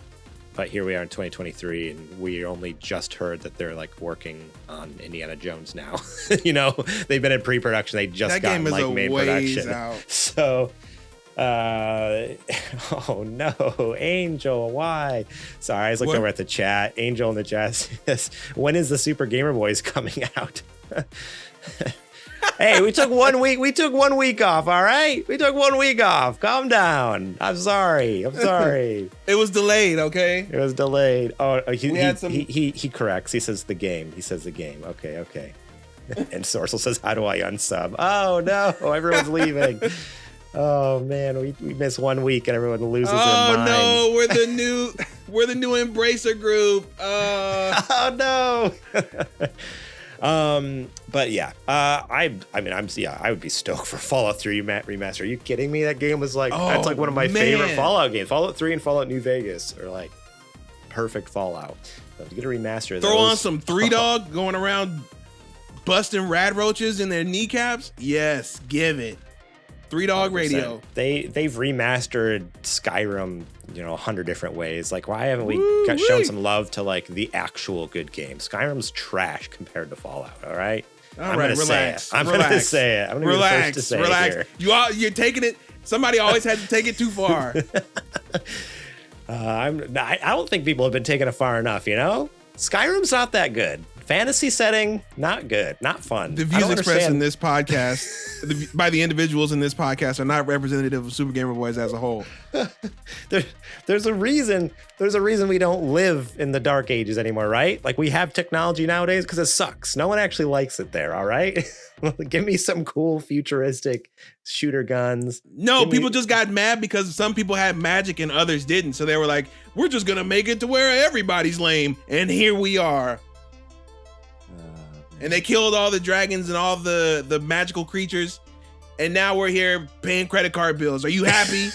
But here we are in 2023, and we only just heard that they're like working on Indiana Jones now. You know, they've been in pre-production. They just got like main production. Out. So, oh no, Angel, why? Sorry, I was looking over at the chat. Angel in the chat says, "When is the Super Gamer Boys coming out?" Hey, we took 1 week. We took 1 week off. All right, we took 1 week off. Calm down. I'm sorry. It was delayed. Okay. It was delayed. Oh, he corrects. He says the game. Okay. And Sourcel says, "How do I unsub?" Oh no, everyone's leaving. Oh man, we missed 1 week and everyone loses their minds. Oh no, we're the new Embracer group. Oh no. But yeah, I would be stoked for Fallout 3 remaster. Are you kidding me? That game was like, that's like one of my favorite Fallout games. Fallout 3 and Fallout New Vegas are like perfect Fallout. So to get a remaster, throw on some 3 Dog going around busting rad roaches in their kneecaps. Yes, give it. 3 Dog 100%. Radio. They've remastered Skyrim, 100 different ways. Like, why haven't we shown some love to like the actual good game? Skyrim's trash compared to Fallout. All right. All right, relax. I'm gonna say it. I'm gonna be the first to say it here. You're taking it Somebody always had to take it too far. I don't think people have been taking it far enough, you know? Skyrim's not that good. Fantasy setting, not good, not fun. The views expressed in this podcast by the individuals in this podcast are not representative of Super Gamer Boys as a whole. There's a reason we don't live in the dark ages anymore, right? Like, we have technology nowadays because it sucks. No one actually likes it there, all right? Give me some cool futuristic shooter guns. No, people just got mad because some people had magic and others didn't. So they were like, we're just going to make it to where everybody's lame. And here we are. And they killed all the dragons and all the magical creatures. And now we're here paying credit card bills. Are you happy?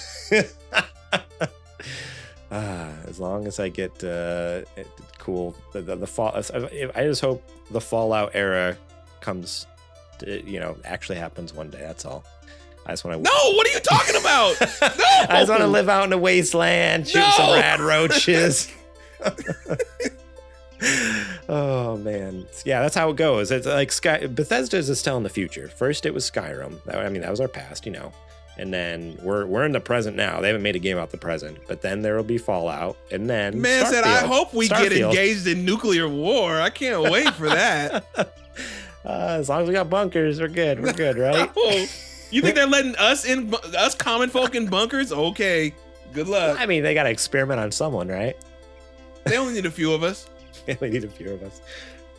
As long as I get cool. The fall. I just hope the Fallout era comes, actually happens one day. That's all. I just want to. No, what are you talking about? No! I just want to live out in a wasteland, shoot some rad roaches. Oh man, yeah, that's how it goes. It's like Bethesda's is still in the future. First, it was Skyrim. That was our past, and then we're in the present now. They haven't made a game about the present, but then there will be Fallout, and then man said, "I hope we get engaged in nuclear war." I can't wait for that. As long as we got bunkers, we're good. We're good, right? No. You think they're letting us common folk in bunkers? Okay, good luck. I mean, they got to experiment on someone, right? They only need a few of us. They only need a few of us.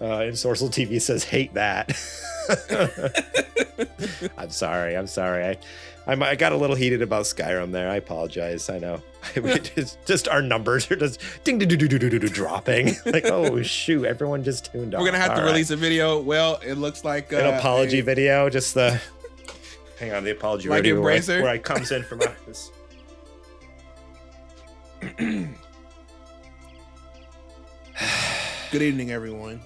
And Sourcel TV says, hate that. I'm sorry. I got a little heated about Skyrim there. I apologize. I know. Just our numbers are just dropping. Like, oh, shoot. Everyone just tuned off. We're going to have to release a video. Well, it looks like an apology video. Just the... Hang on, the apology like video where I comes in from this. Good evening, everyone.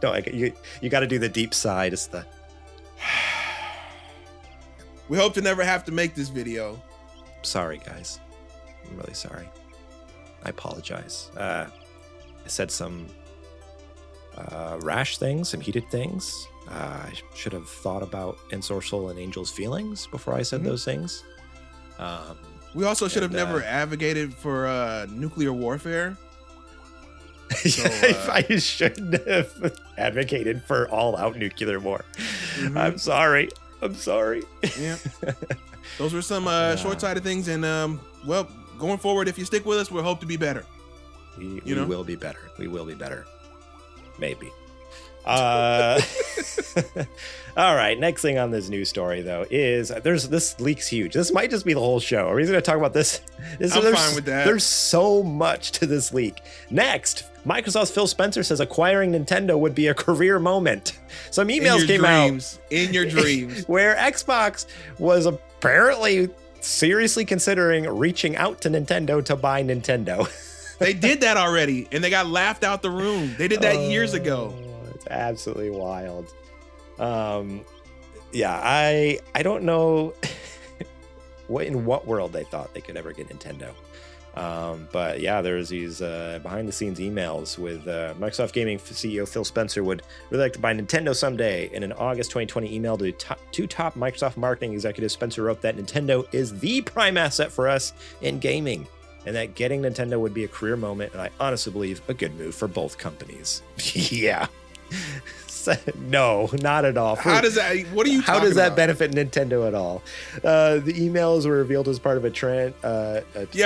No, you got to do the deep sigh. Just the. We hope to never have to make this video. Sorry, guys. I'm really sorry. I apologize. I said some rash things, some heated things. I should have thought about Ensorcel and Angel's feelings before I said those things. We also should have never advocated for nuclear warfare. So, I shouldn't have advocated for all-out nuclear war. Mm-hmm. I'm sorry. Yeah. Those were some short-sighted things, and well, going forward, if you stick with us, we'll hope to be better. We will be better. We will be better. Maybe. All right. Next thing on this news story, though, is this leak's huge. This might just be the whole show. Are we going to talk about this? I'm fine with that. There's so much to this leak. Next, Microsoft's Phil Spencer says acquiring Nintendo would be a career moment. Some emails came out in your dreams where Xbox was apparently seriously considering reaching out to Nintendo to buy Nintendo. They did that already, and they got laughed out the room. They did that years ago. It's absolutely wild. Yeah, I don't know in what world they thought they could ever get Nintendo. But yeah, there's these behind the scenes emails with Microsoft Gaming CEO Phil Spencer would really like to buy Nintendo someday. In an August 2020 email to two top Microsoft marketing executives, Spencer wrote that Nintendo is the prime asset for us in gaming, and that getting Nintendo would be a career moment, and I honestly believe a good move for both companies. Yeah. No, not at all. How does that? What are you? How does that benefit Nintendo at all? The emails were revealed as part of a trend. Yeah,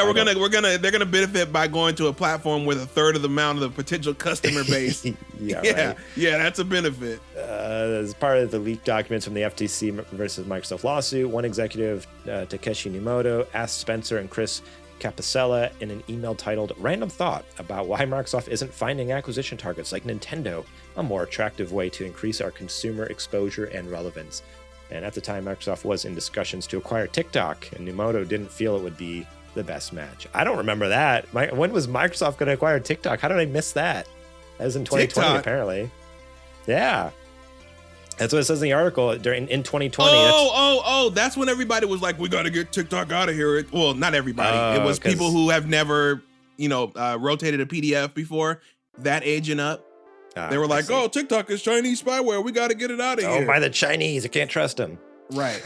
they're gonna benefit by going to a platform with a third of the amount of the potential customer base. Right. Yeah, that's a benefit. As part of the leaked documents from the FTC versus Microsoft lawsuit, one executive, Takeshi Nimoto, asked Spencer and Chris Capicella in an email titled Random Thought about why Microsoft isn't finding acquisition targets like Nintendo a more attractive way to increase our consumer exposure and relevance. And at the time, Microsoft was in discussions to acquire TikTok, and Nimoto didn't feel it would be the best match. I don't remember that. When was Microsoft going to acquire TikTok? How did I miss that? That was in 2020, TikTok. Apparently. Yeah. That's what it says in the article in 2020. That's when everybody was like, we got to get TikTok out of here. Well, not everybody. It was people who have never, rotated a PDF before, that aging up. They were like, oh, TikTok is Chinese spyware. We got to get it out of here. Oh, by the Chinese. I can't trust them. Right.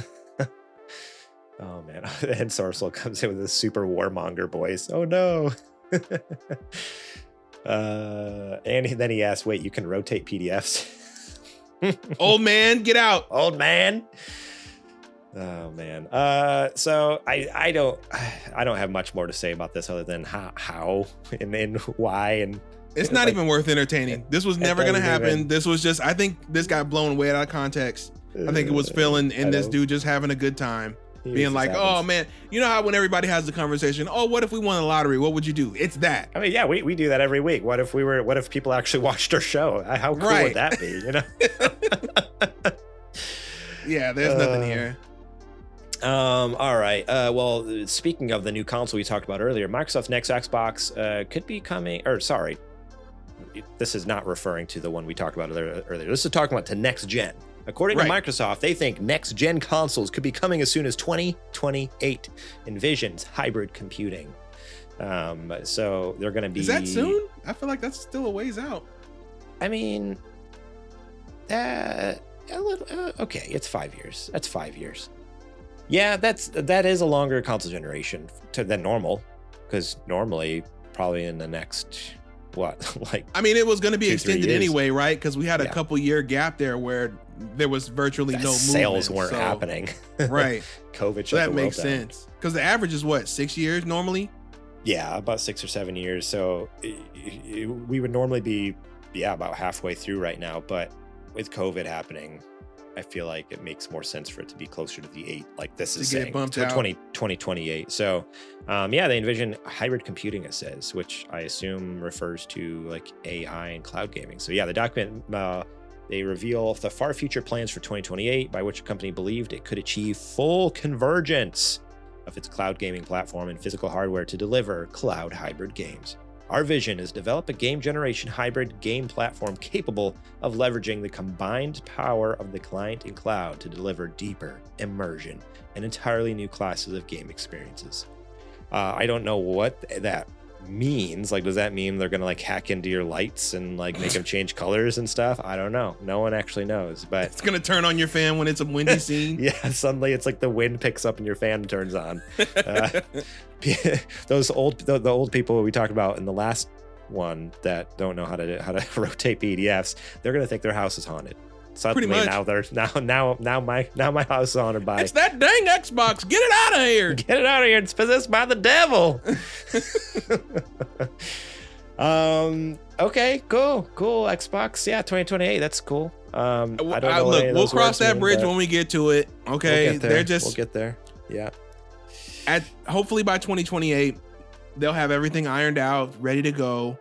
Oh man. And Sorsel comes in with a super warmonger voice. Oh no. And then he asks, wait, you can rotate PDFs? Old man, get out. Old man. Oh man. So I don't have much more to say about this other than how and why, and it's not even worth entertaining. This was never gonna happen. This was just, I think this got blown way out of context. I think it was filling in this dude just having a good time. Being like, oh man, you know how when everybody has the conversation, oh, what if we won the lottery? What would you do? It's that. I mean, yeah, we do that every week. What if people actually watched our show? How cool would that be? You know? Yeah, there's nothing here. All right. Well, speaking of the new console we talked about earlier, Microsoft's next Xbox could be coming. Or sorry, this is not referring to the one we talked about earlier. This is talking about to next gen. According to Microsoft, they think next-gen consoles could be coming as soon as 2028. Envisions hybrid computing. So they're going to be... Is that soon? I feel like that's still a ways out. I mean, okay, it's 5 years. That's 5 years. Yeah, that is a longer console generation than normal, because normally probably in the next... I mean, it was going to be extended anyway, right? Because we had a couple year gap there where there was virtually no sales movement, weren't happening. Right. COVID. So that makes sense. Because the average is what, 6 years normally? Yeah, about 6 or 7 years. So we would normally be, about halfway through right now. But with COVID happening, I feel like it makes more sense for it to be closer to the 8, like this is saying, to 2028. So, they envision hybrid computing, it says, which I assume refers to like AI and cloud gaming. So yeah, the document, they reveal the far future plans for 2028, by which the company believed it could achieve full convergence of its cloud gaming platform and physical hardware to deliver cloud hybrid games. Our vision is to develop a game generation hybrid game platform capable of leveraging the combined power of the client and cloud to deliver deeper immersion and entirely new classes of game experiences. I don't know what that means. Like, does that mean they're gonna like hack into your lights and like make them change colors and stuff? I don't know. No one actually knows, but it's gonna turn on your fan when it's a windy scene. Yeah, suddenly it's like the wind picks up and your fan turns on. Those the old people we talked about in the last one that don't know how to rotate PDFs, they're gonna think their house is haunted. Suddenly now my house is haunted by... It's that dang Xbox. Get it out of here. Get it out of here. It's possessed by the devil. Okay, cool. Xbox. Yeah, 2028. That's cool. I don't know. Look, we'll cross that bridge when we get to it. Okay. We'll get there. Yeah. Hopefully by 2028, they'll have everything ironed out, ready to go,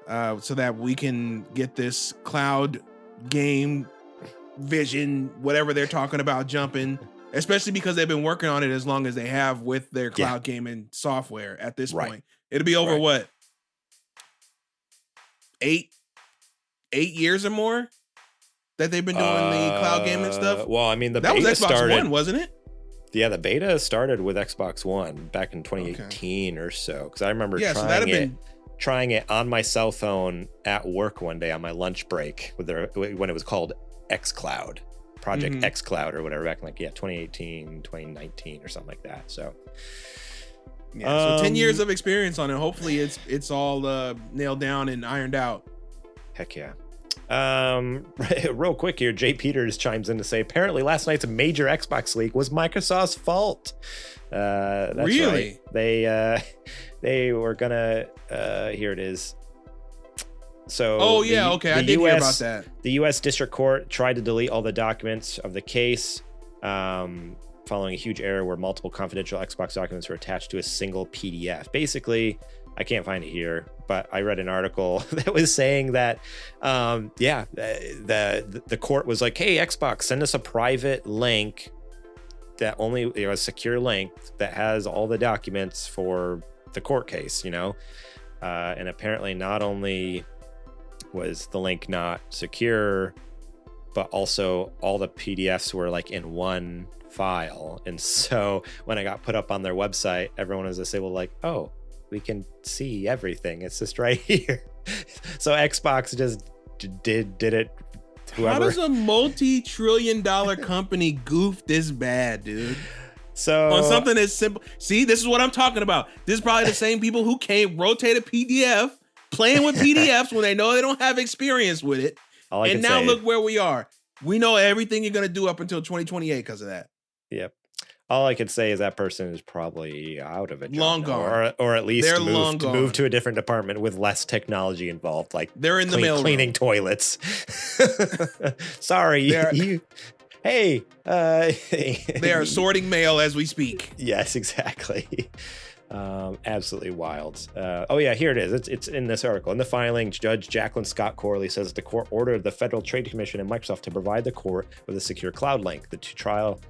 so that we can get this cloud game vision, whatever they're talking about, jumping, especially because they've been working on it as long as they have with their cloud gaming software at this point. It'll be over what? 8 years or more that they've been doing the cloud gaming stuff. Well, I mean, that was beta Xbox started, One, wasn't it? Yeah, the beta started with Xbox One back in 2018 or so. Because I remember trying it on my cell phone at work one day on my lunch break when it was called xCloud, Project xCloud or whatever, back in 2018, 2019 or something like that. So so 10 years of experience on it. Hopefully it's all nailed down and ironed out. Heck yeah. Real quick here, Jay Peters chimes in to say apparently last night's major Xbox leak was Microsoft's fault. That's really? Right. They were gonna here it is. So I did hear about that. The U.S. District Court tried to delete all the documents of the case following a huge error where multiple confidential Xbox documents were attached to a single PDF. Basically, I can't find it here, but I read an article that was saying that the court was like, hey, Xbox, send us a private link that only a secure link that has all the documents for the court case, and apparently not only was the link not secure, but also all the PDFs were like in one file. And so when I got put up on their website, everyone was just able oh, we can see everything. It's just right here. So Xbox just did it. Whoever. How does a multi-trillion-dollar company goof this bad, dude? So on something as simple. See, this is what I'm talking about. This is probably the same people who rotate a PDF, playing with PDFs when they know they don't have experience with it. And now look where we are. We know everything you're going to do up until 2028 because of that. Yep. All I could say is that person is probably out of a job long now, gone, or at least they're moved to a different department with less technology involved, like they're in the mail cleaning toilets. Sorry, hey, they are sorting mail as we speak. Yes, exactly. Absolutely wild. Oh yeah, here it is. It's in this article. In the filing, Judge Jacqueline Scott Corley says the court ordered the Federal Trade Commission and Microsoft to provide the court with a secure cloud link. The two trial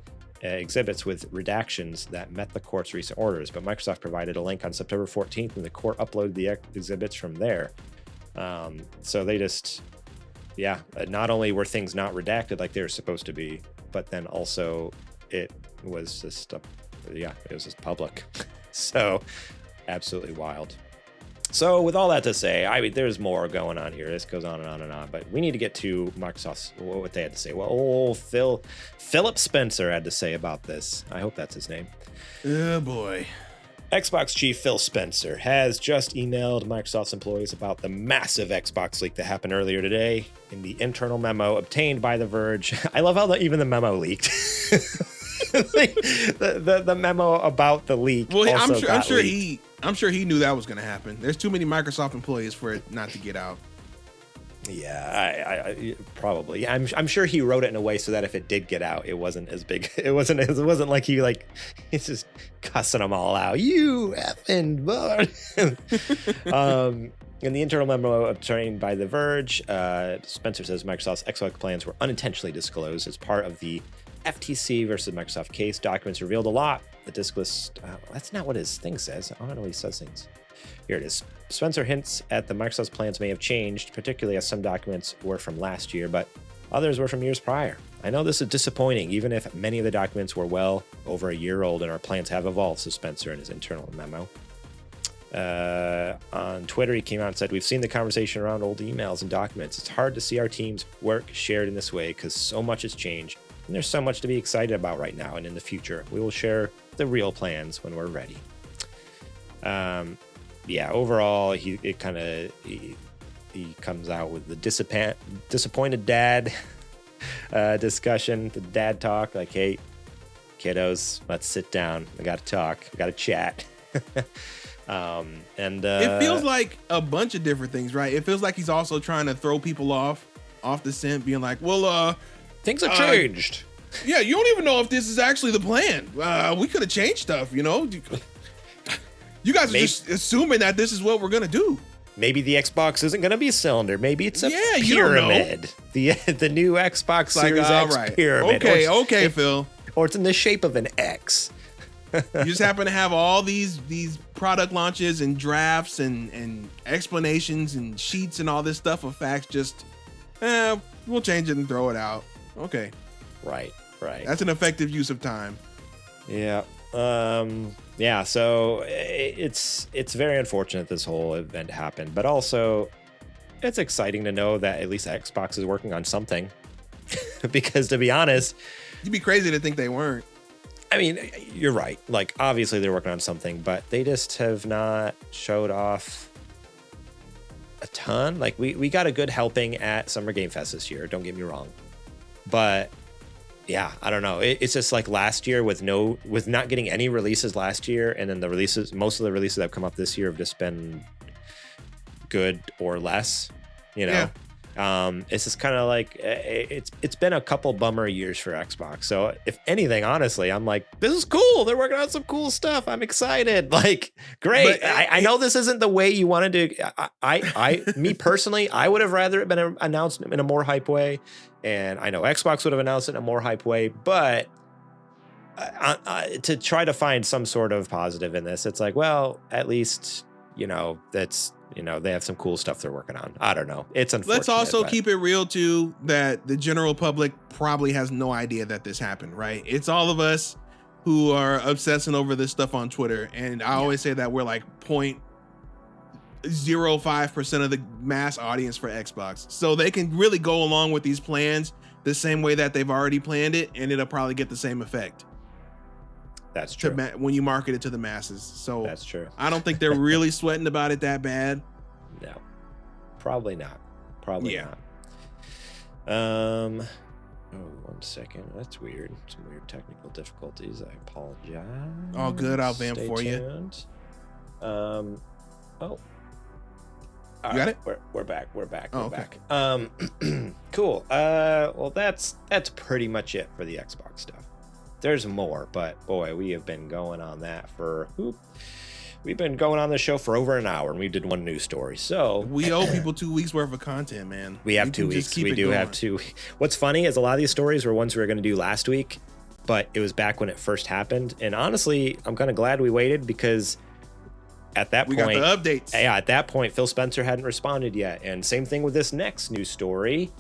exhibits with redactions that met the court's recent orders, but Microsoft provided a link on September 14th, and the court uploaded the exhibits from there. So they just, not only were things not redacted like they were supposed to be, but then also it was just it was just public. So absolutely wild. So with all that to say, I mean, there's more going on here. This goes on and on and on, but we need to get to Microsoft's, what they had to say. Well, Philip Spencer had to say about this. I hope that's his name. Oh boy. Xbox chief Phil Spencer has just emailed Microsoft's employees about the massive Xbox leak that happened earlier today. In the internal memo obtained by The Verge, I love how even the memo leaked. the memo about the leak. Well, I'm sure he knew that was going to happen. There's too many Microsoft employees for it not to get out. Yeah, I probably. I'm sure he wrote it in a way so that if it did get out, it wasn't as big. It wasn't like he's just cussing them all out. You effing bud. In the internal memo obtained by The Verge, Spencer says Microsoft's Xbox plans were unintentionally disclosed as part of the FTC versus Microsoft case. Documents revealed a lot. The disk list, that's not what his thing says. I don't know what he says things. Here it is. Spencer hints at the Microsoft's plans may have changed, particularly as some documents were from last year, but others were from years prior. I know this is disappointing, even if many of the documents were well over a year old and our plans have evolved, says Spencer in his internal memo. On Twitter, he came out and said, we've seen the conversation around old emails and documents. It's hard to see our team's work shared in this way because so much has changed. And there's so much to be excited about right now and in the future. We will share the real plans when we're ready. Overall, he comes out with the disappointed dad discussion, the dad talk, like, hey, kiddos, let's sit down. We got to talk. We got to chat. It feels like a bunch of different things, right? It feels like he's also trying to throw people off the scent, being like, well, things have changed. Yeah, you don't even know if this is actually the plan. We could have changed stuff, you know? You guys are just assuming that this is what we're going to do. Maybe the Xbox isn't going to be a cylinder. Maybe it's a pyramid. The new Xbox Series X pyramid. Okay, Phil. Or it's in the shape of an X. You just happen to have all these product launches and drafts and explanations and sheets and all this stuff of facts. Just, we'll change it and throw it out. Okay. Right. That's an effective use of time. Yeah. So it's very unfortunate this whole event happened, but also it's exciting to know that at least Xbox is working on something. Because to be honest, you'd be crazy to think they weren't. I mean, you're right. Like, obviously they're working on something, but they just have not showed off a ton. Like, we got a good helping at Summer Game Fest this year. Don't get me wrong. But yeah, I don't know. It's just like last year with not getting any releases last year. And then most of the releases that have come up this year have just been good or less, you know? Yeah. It's just kind of like it's been a couple bummer years for Xbox. So if anything, honestly, I'm like, this is cool. They're working on some cool stuff. I'm excited. Like, great. I know this isn't the way you wanted to. Me personally, I would have rather it been announced in a more hype way, and I know Xbox would have announced it in a more hype way. But to try to find some sort of positive in this, it's like, well, at least they have some cool stuff they're working on. I don't know. It's unfortunate. Let's also keep it real too, that the general public probably has no idea that this happened, right? It's all of us who are obsessing over this stuff on Twitter. And I always say that we're like 0.05% of the mass audience for Xbox. So they can really go along with these plans the same way that they've already planned it, and it'll probably get the same effect. That's true. when you market it to the masses. So That's true. I don't think they're really sweating about it that bad. No, probably not. Probably Yeah. not. Oh, 1 second. That's weird. Some weird technical difficulties. I apologize. All good. I'll vamp Stay for you. tuned. Oh. You got it? We're back. We're back. Oh, We're okay. back. Cool. Well, that's pretty much it for the Xbox stuff. There's more, but boy, we have been going on that for we've been going on the show for over an hour, and we did one news story. So We owe people 2 weeks worth of content, man. we have You 2 can just weeks. keep We it do going. have 2. What's funny is a lot of these stories were ones we were going to do last week, but it was back when it first happened. And honestly, I'm kind of glad we waited because at that We point, got the updates. yeah, at that point, Phil Spencer hadn't responded yet. And same thing with this next news story,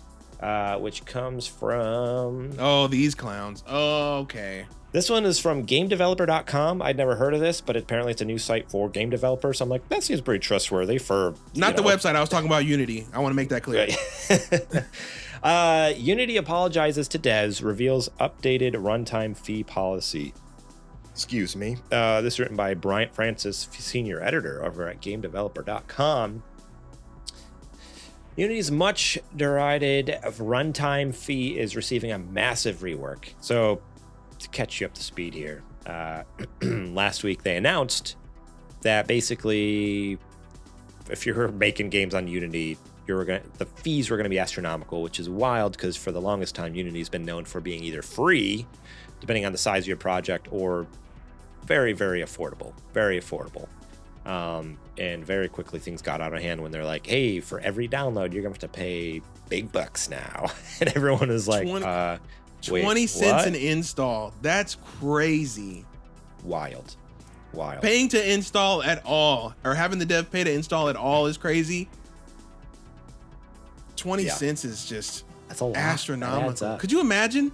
which comes from... Oh, these clowns. Oh, okay. This one is from GameDeveloper.com. I'd never heard of this, but apparently it's a new site for game developers. So I'm like, that seems pretty trustworthy for... Not the website. I was talking about Unity. I want to make that clear. Unity apologizes to devs, reveals updated runtime fee policy. Excuse me. This is written by Bryant Francis, senior editor over at GameDeveloper.com. Unity's much derided runtime fee is receiving a massive rework. So, to catch you up to speed here, last week they announced that basically, if you're making games on Unity, the fees were going to be astronomical, which is wild because for the longest time, Unity's been known for being either free, depending on the size of your project, or very, very affordable. Very affordable. And very quickly things got out of hand when they're like, hey, for every download, you're going to have to pay big bucks now. And everyone is like, 20 cents what? an install. That's crazy. Wild. Paying to install at all, or having the dev pay to install at all, is crazy. 20 cents is just That's a lot. That adds astronomical. up. Could you imagine?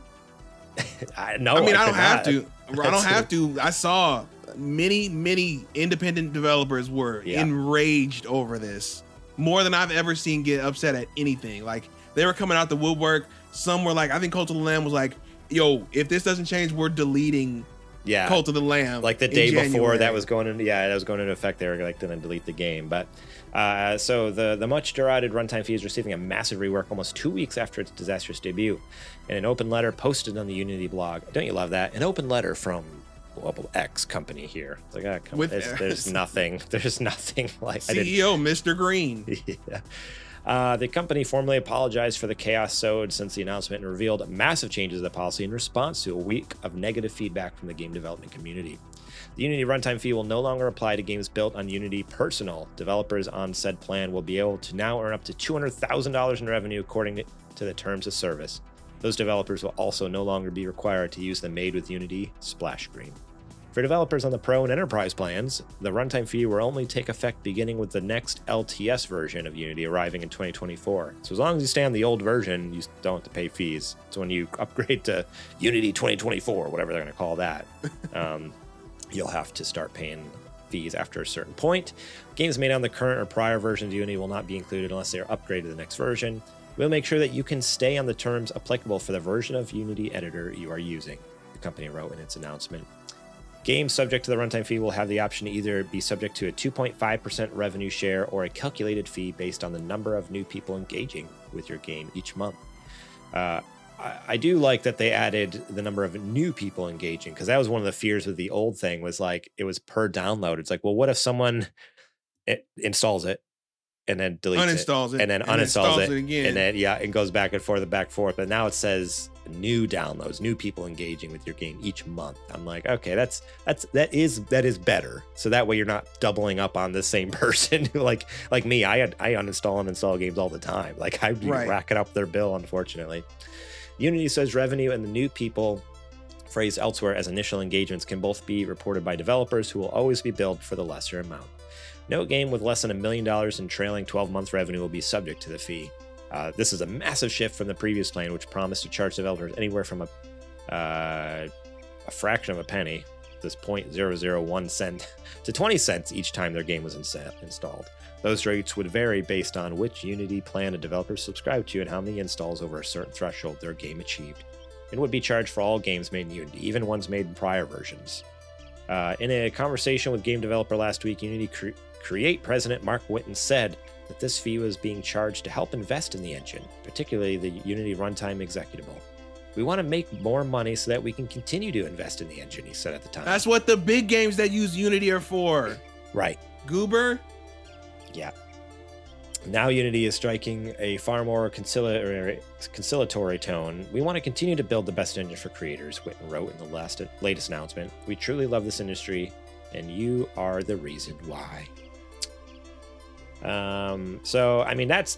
I I don't have could to. I don't have to. I saw many independent developers were enraged over this, more than I've ever seen get upset at anything. Like, they were coming out the woodwork. Some were like, I think Cult of the Lamb was like, yo, if this doesn't change, we're deleting Cult of the Lamb. Like the in day before January. that was going into effect, they were like going to delete the game. But so the much derided runtime fee is receiving a massive rework almost 2 weeks after its disastrous debut. In an open letter posted on the Unity blog. Don't you love that? An open letter from X company here. It's like, there's nothing like CEO Mr. Green. Yeah. The company formally apologized for the chaos sowed since the announcement and revealed massive changes to the policy in response to a week of negative feedback from the game development community. The Unity runtime fee will no longer apply to games built on Unity Personal. Developers on said plan will be able to now earn up to $200,000 in revenue according to the terms of service. Those developers will also no longer be required to use the Made with Unity splash screen. For developers on the Pro and Enterprise plans, the runtime fee will only take effect beginning with the next LTS version of Unity arriving in 2024. So as long as you stay on the old version, you don't have to pay fees. So when you upgrade to Unity 2024, whatever they're going to call that, you'll have to start paying fees after a certain point. Games made on the current or prior version of Unity will not be included unless they are upgraded to the next version. We'll make sure that you can stay on the terms applicable for the version of Unity editor you are using, the company wrote in its announcement. Games subject to the runtime fee will have the option to either be subject to a 2.5% revenue share or a calculated fee based on the number of new people engaging with your game each month. I do like that they added the number of new people engaging, because that was one of the fears with the old thing, was like it was per download. It's like, well, what if someone installs it and then deletes uninstalls it and then uninstalls it again, and then it goes back and forth. But now it says new downloads, new people engaging with your game each month. I'm like, okay, that is better. So that way you're not doubling up on the same person. like me, I uninstall and install games all the time. Like I'd be racking up their bill, unfortunately. Unity says revenue and the new people phrased elsewhere as initial engagements can both be reported by developers who will always be billed for the lesser amount. No game with less than $1 million in trailing 12 months revenue will be subject to the fee. This is a massive shift from the previous plan, which promised to charge developers anywhere from a fraction of a penny, this 0.001 cent, to 20 cents each time their game was installed. Those rates would vary based on which Unity plan a developer subscribed to and how many installs over a certain threshold their game achieved, and would be charged for all games made in Unity, even ones made in prior versions. In a conversation with game developer last week, Unity Create President Mark Whitten said that this fee was being charged to help invest in the engine, particularly the Unity Runtime Executable. We want to make more money so that we can continue to invest in the engine, he said at the time. That's what the big games that use Unity are for. Right. Goober? Yeah. Now Unity is striking a far more conciliatory tone. We want to continue to build the best engine for creators, Whitten wrote in the latest announcement. We truly love this industry, and you are the reason why. So I mean that's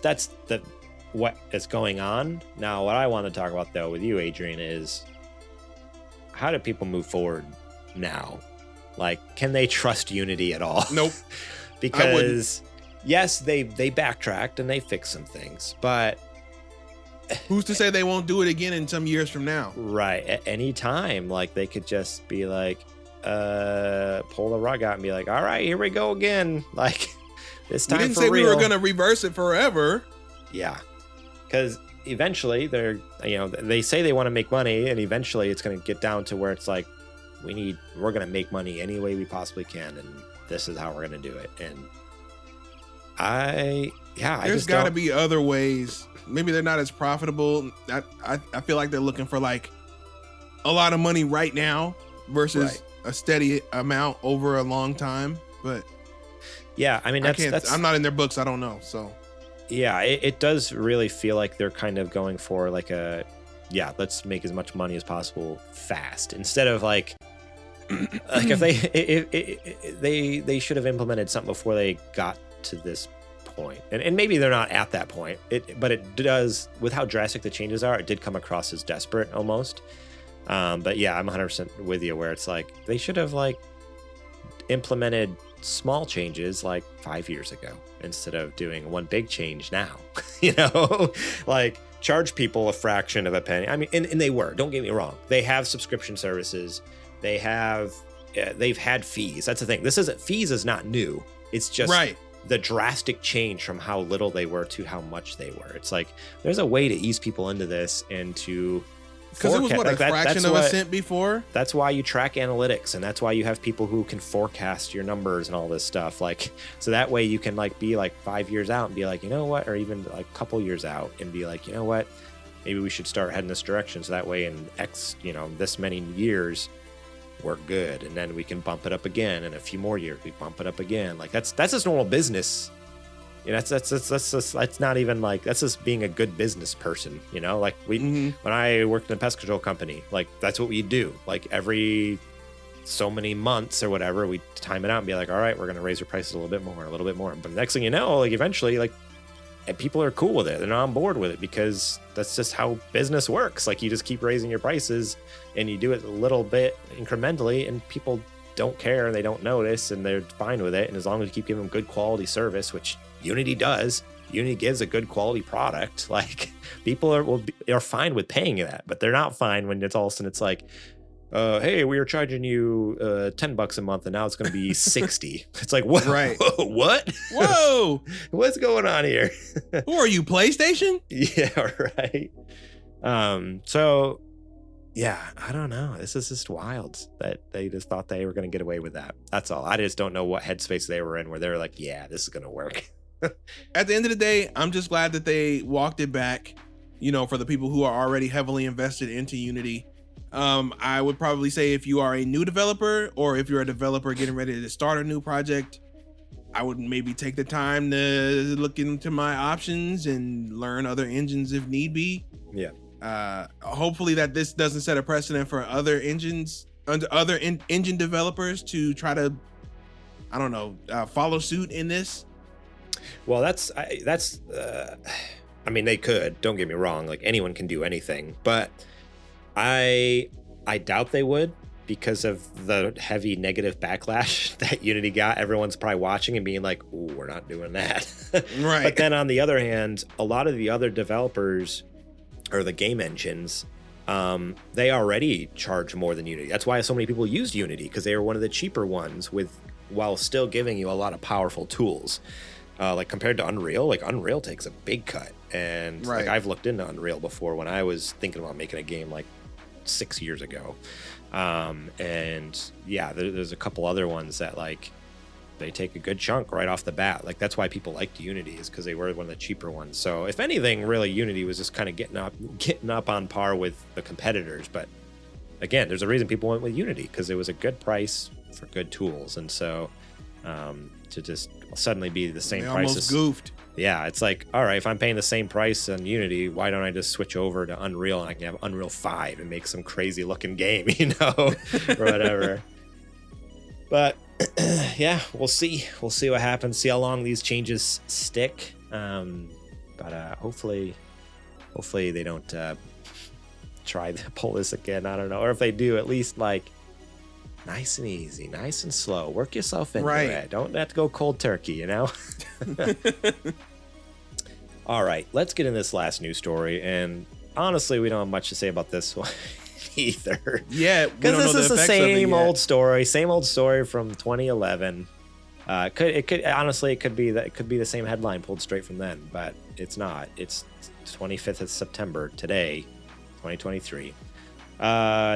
what is going on. Now what I want to talk about though with you, Adrian, is how do people move forward now? Like, can they trust Unity at all? Nope. Because yes, they backtracked and they fixed some things, but who's to say they won't do it again in some years from now? Right. At any time, like they could just be like, pull the rug out and be like, all right, here we go again. Like this time we didn't for say real. we were going to reverse it forever. Yeah. Because eventually they're, they say they want to make money, and eventually it's going to get down to where it's like, we're going to make money any way we possibly can. And this is how we're going to do it. And there's got to be other ways. Maybe they're not as profitable. I feel like they're looking for like a lot of money right now versus a steady amount over a long time. But yeah, I mean, that's I'm not in their books. I don't know. So yeah, it does really feel like they're kind of going for like let's make as much money as possible fast, instead of like if they should have implemented something before they got to this point. And maybe they're not at that point. But it does, with how drastic the changes are, it did come across as desperate almost. But yeah, I'm 100% with you where it's like they should have like implemented small changes like 5 years ago instead of doing one big change now. Like charge people a fraction of a penny. I mean, and they were, don't get me wrong. They have subscription services. They've had fees. That's the thing. Fees is not new. It's just the drastic change from how little they were to how much they were. It's like there's a way to ease people into this and to, because it was a fraction of a cent before. That's why you track analytics, and that's why you have people who can forecast your numbers and all this stuff. Like, so that way you can like be like 5 years out and be like, you know what, or even like a couple years out and be like, you know what, maybe we should start heading this direction. So that way in X, this many years, we're good, and then we can bump it up again. In a few more years, we bump it up again. Like that's just normal business. That's not even like, that's just being a good business person. Like when I worked in a pest control company, like that's what we do. Like every so many months or whatever, we time it out and be like, all right, we're gonna raise your prices a little bit more. But the next thing you know, like eventually, like people are cool with it. They're on board with it because that's just how business works. Like you just keep raising your prices and you do it a little bit incrementally, and people don't care and they don't notice and they're fine with it. And as long as you keep giving them good quality service, which Unity does, Unity gives a good quality product. Like people are fine with paying that, but they're not fine when it's all of a sudden it's like, hey, we were charging you $10 a month and now it's going to be 60. It's like, what? Right. What? Whoa. What's going on here? Who are you, PlayStation? Yeah, right. So yeah, I don't know. This is just wild that they just thought they were going to get away with that. That's all. I just don't know what headspace they were in where they were like, yeah, this is going to work. At the end of the day, I'm just glad that they walked it back, for the people who are already heavily invested into Unity. I would probably say if you are a new developer or if you're a developer getting ready to start a new project, I would maybe take the time to look into my options and learn other engines if need be. Yeah. Hopefully that this doesn't set a precedent for other engine developers to try to, follow suit in this. Well, I mean, they could, don't get me wrong, like anyone can do anything, but I doubt they would because of the heavy negative backlash that Unity got. Everyone's probably watching and being like, ooh, we're not doing that. Right. But then on the other hand, a lot of the other developers or the game engines, they already charge more than Unity. That's why so many people used Unity, because they were one of the cheaper ones while still giving you a lot of powerful tools. Like compared to Unreal, like Unreal takes a big cut. And like I've looked into Unreal before when I was thinking about making a game like 6 years ago. And yeah, there's a couple other ones that like they take a good chunk right off the bat. Like that's why people liked Unity, is because they were one of the cheaper ones. So if anything, really Unity was just kind of getting up on par with the competitors. But again, there's a reason people went with Unity, because it was a good price for good tools. And so to just suddenly be the same price, almost goofed. Yeah, it's like, all right, if I'm paying the same price on Unity, why don't I just switch over to Unreal and I can have Unreal 5 and make some crazy looking game, or whatever. But yeah, we'll see. We'll see what happens. See how long these changes stick. But hopefully they don't try to pull this again. I don't know. Or if they do, at least like nice and easy, nice and slow. Work yourself into it. Don't have to go cold turkey, All right, let's get in this last news story. And honestly, we don't have much to say about this one either. Yeah, because this is the same old story from 2011. It could be the same headline pulled straight from then, but it's not. It's 25th of September today, 2023.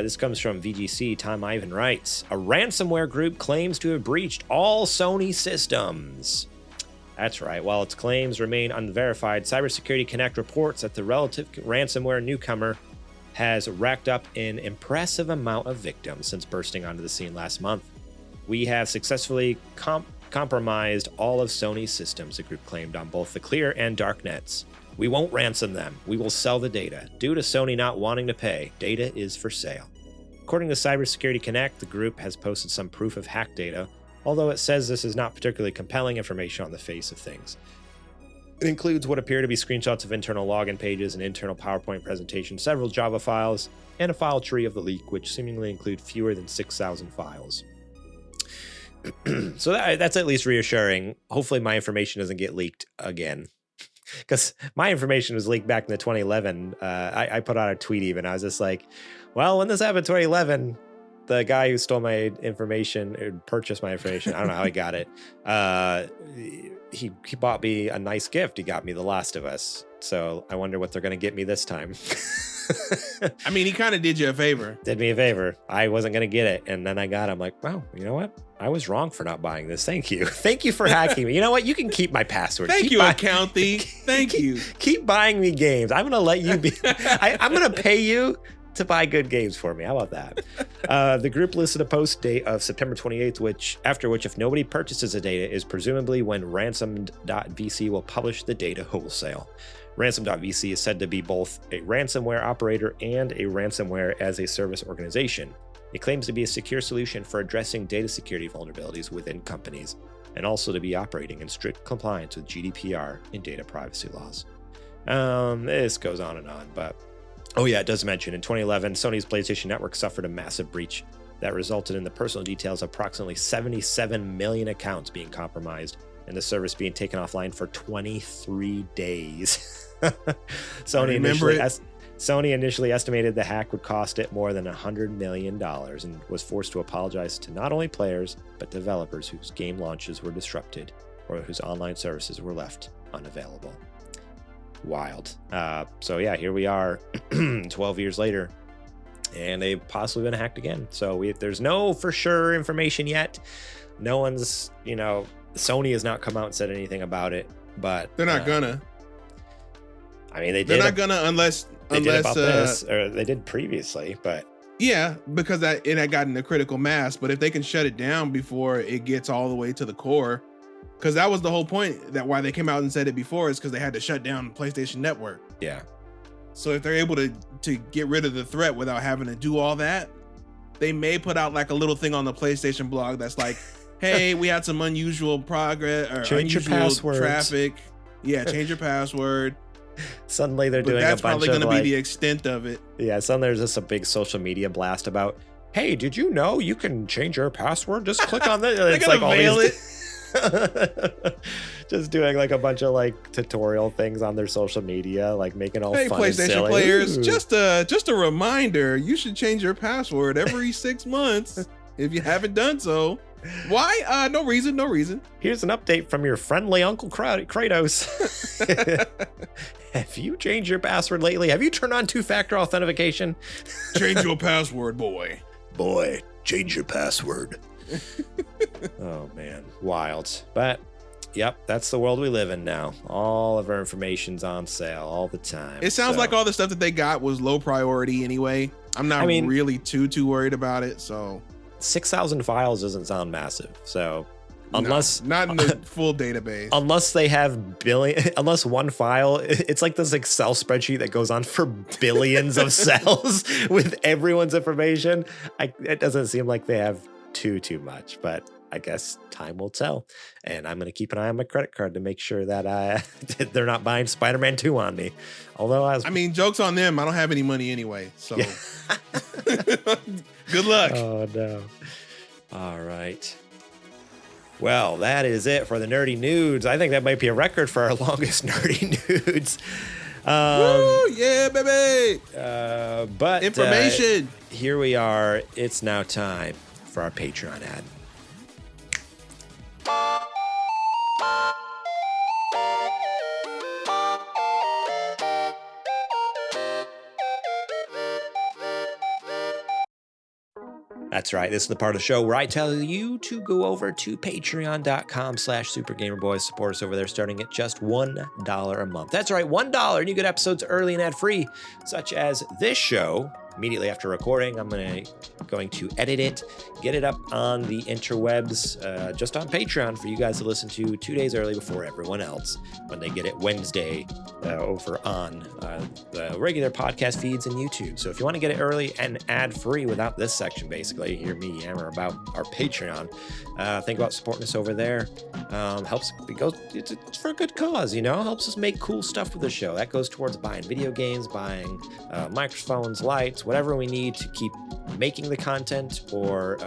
This comes from VGC. Tom Ivan writes, a ransomware group claims to have breached all Sony systems. That's right. While its claims remain unverified, Cybersecurity Connect reports that the relative ransomware newcomer has racked up an impressive amount of victims since bursting onto the scene last month. We have successfully compromised all of Sony's systems, the group claimed on both the clear and dark nets. We won't ransom them. We will sell the data. Due to Sony not wanting to pay, data is for sale. According to Cybersecurity Connect, the group has posted some proof of hacked data, although it says this is not particularly compelling information on the face of things. It includes what appear to be screenshots of internal login pages, an internal PowerPoint presentation, several Java files, and a file tree of the leak, which seemingly include fewer than 6,000 files. So that's at least reassuring. Hopefully my information doesn't get leaked again. Because my information was leaked back in the 2011. I put out a tweet even. I was just like, well, when this happened in 2011, the guy who stole my information or purchased my information, I don't know how he got it. He bought me a nice gift. He got me The Last of Us. So I wonder what they're going to get me this time. I mean, he kind of did you a favor. Did me a favor. I wasn't going to get it. And then I got it. I'm like, wow, you know what? I was wrong for not buying this. Thank you. Thank you for hacking me. You know what? You can keep my password. Thank you, account thief. Thank you. Keep buying me games. I'm going to let you be. I'm going to pay you to buy good games for me. How about that? The group listed a post date of September 28th, after which if nobody purchases the data is presumably when ransom.vc will publish the data wholesale. Ransom.vc is said to be both a ransomware operator and a ransomware as a service organization. It claims to be a secure solution for addressing data security vulnerabilities within companies, and also to be operating in strict compliance with GDPR and data privacy laws. This goes on, but oh yeah, it does mention in 2011, Sony's PlayStation Network suffered a massive breach that resulted in the personal details of approximately 77 million accounts being compromised and the service being taken offline for 23 days. Sony initially estimated the hack would cost it more than $100 million and was forced to apologize to not only players, but developers whose game launches were disrupted or whose online services were left unavailable. Wild. So yeah, here we are 12 years later, and they've possibly been hacked again. So there's no for sure information yet. No one's, Sony has not come out and said anything about it, but they're not gonna. I mean, they're not gonna unless did about this, or they did previously, but yeah, because it had gotten a critical mass. But if they can shut it down before it gets all the way to the core, because that was the whole point that why they came out and said it before is because they had to shut down the PlayStation Network. Yeah. So if they're able to get rid of the threat without having to do all that, they may put out like a little thing on the PlayStation blog that's like, hey, we had some unusual progress or change unusual your passwords. Traffic. Yeah, change your password. Suddenly they're doing a bunch of, that's probably going to be the extent of it. Yeah, suddenly there's just a big social media blast about, hey, did you know you can change your password? Just click on this. They're going to veil it. Just doing like a bunch of like tutorial things on their social media, like making all fun and silly. PlayStation players, just a reminder, you should change your password every 6 months if you haven't done so. Why? No reason. Here's an update from your friendly Uncle Kratos. Have you changed your password lately? Have you turned on two-factor authentication? Change your password, boy. boy, change your password. Oh, man. Wild. But, yep, that's the world we live in now. All of our information's on sale all the time. It sounds like all the stuff that they got was low priority anyway. I'm not really too worried about it. So 6,000 files doesn't sound massive. So unless not in the full database, unless they have unless one file, it's like this Excel spreadsheet that goes on for billions of cells with everyone's information. It doesn't seem like they have too much, but I guess time will tell. And I'm going to keep an eye on my credit card to make sure that they're not buying Spider-Man 2 on me. Although joke's on them. I don't have any money anyway. So yeah. Good luck. Oh, no. All right. Well, that is it for the nerdy nudes. I think that might be a record for our longest nerdy nudes. Woo, yeah, baby. But information. Here we are. It's now time for our Patreon ad. That's right. This is the part of the show where I tell you to go over to patreon.com/supergamerboys. Support us over there starting at just $1 a month. That's right, $1, and you get episodes early and ad-free, such as this show. Immediately after recording, I'm going to edit it, get it up on the interwebs, just on Patreon for you guys to listen to 2 days early before everyone else when they get it Wednesday over on the regular podcast feeds and YouTube. So if you want to get it early and ad-free without this section, basically, hear me yammer about our Patreon, think about supporting us over there. It's for a good cause, helps us make cool stuff with the show. That goes towards buying video games, buying microphones, lights, whatever we need to keep making the content or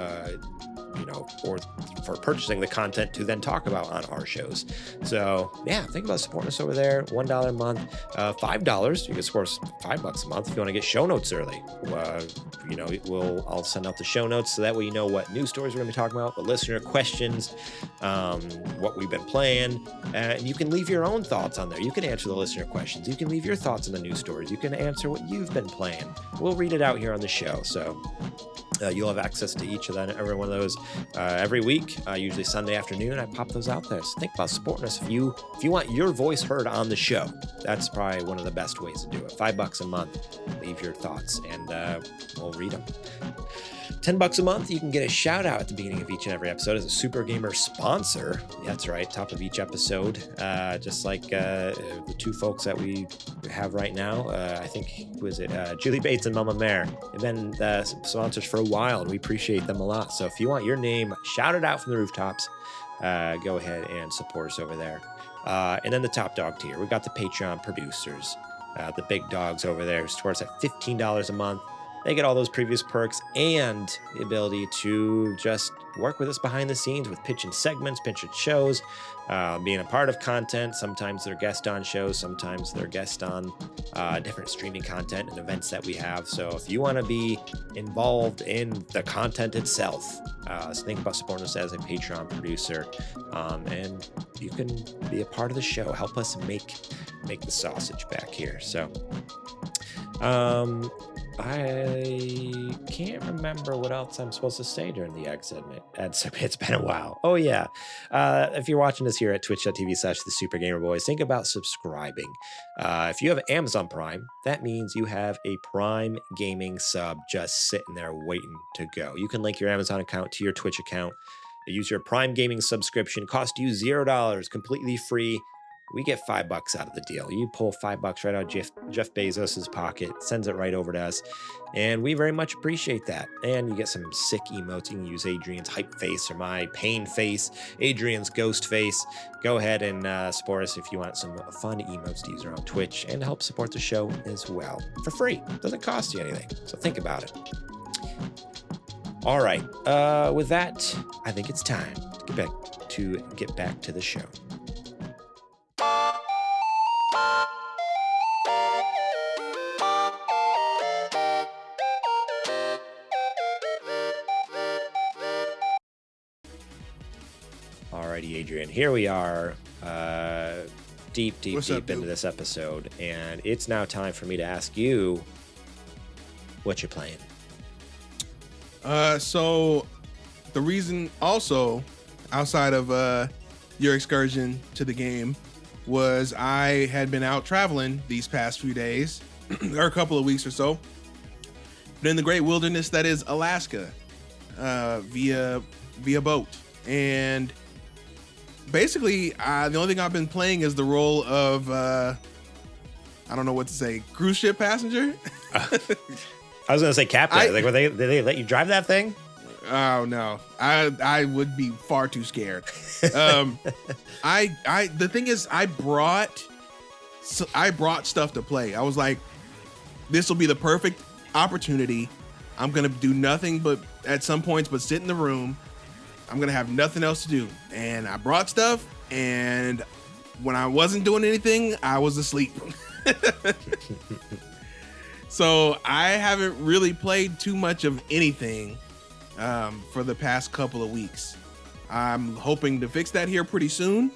for purchasing the content to then talk about on our shows. So yeah, think about supporting us over there. $1 a month, $5. You can support us $5 a month if you want to get show notes early. I'll send out the show notes so that way you know what news stories we're going to be talking about, the listener questions, what we've been playing, and you can leave your own thoughts on there. You can answer the listener questions. You can leave your thoughts on the news stories. You can answer what you've been playing. We'll read it out here on the show. So you'll have access to every one of those every week, usually Sunday afternoon. I pop those out there. So think about supporting us. If you want your voice heard on the show, that's probably one of the best ways to do it. $5 a month, leave your thoughts, and we'll read them. $10 a month, you can get a shout out at the beginning of each and every episode as a Super Gamer sponsor. That's right, top of each episode. Just like the two folks that we have right now. I think, who is it? Julie Bates and Mama Mare. They've been sponsors for a while, and we appreciate them a lot. So if you want your name shouted out from the rooftops, go ahead and support us over there. And then the top dog tier, we've got the Patreon producers, the big dogs over there. Towards at $15 a month. They get all those previous perks and the ability to just work with us behind the scenes with pitching segments, pitching shows, being a part of content. Sometimes they're guest on shows. Sometimes they're guest on different streaming content and events that we have. So if you want to be involved in the content itself, so think about supporting us as a Patreon producer, and you can be a part of the show. Help us make the sausage back here. So I can't remember what else I'm supposed to say during the ad segment. It's been a while. Oh, yeah. If you're watching this here at twitch.tv/the think about subscribing. If you have Amazon Prime, that means you have a Prime Gaming sub just sitting there waiting to go. You can link your Amazon account to your Twitch account. Use your Prime Gaming subscription. Cost you $0, completely free. We get $5 out of the deal. You pull $5 right out of Jeff Bezos's pocket, sends it right over to us, and we very much appreciate that. And you get some sick emotes. You can use Adrian's hype face or my pain face, Adrian's ghost face. Go ahead and support us if you want some fun emotes to use around Twitch and help support the show as well for free. Doesn't cost you anything, so think about it. All right, with that, I think it's time to get back to the show. Alrighty, Adrian, here we are, deep into this episode, and it's now time for me to ask you what you're playing. So the reason also outside of your excursion to the game was I had been out traveling these past few days or a couple of weeks or so, but in the great wilderness that is Alaska, via boat. And basically, the only thing I've been playing is the role of I don't know what to say, cruise ship passenger. I was gonna say captain. Like, did they let you drive that thing? Oh no, I would be far too scared. The thing is, I brought stuff to play. I was like, this will be the perfect opportunity. I'm gonna do nothing but at some points, but sit in the room. I'm gonna have nothing else to do, and I brought stuff. And when I wasn't doing anything, I was asleep. So I haven't really played too much of anything for the past couple of weeks. I'm hoping to fix that here pretty soon.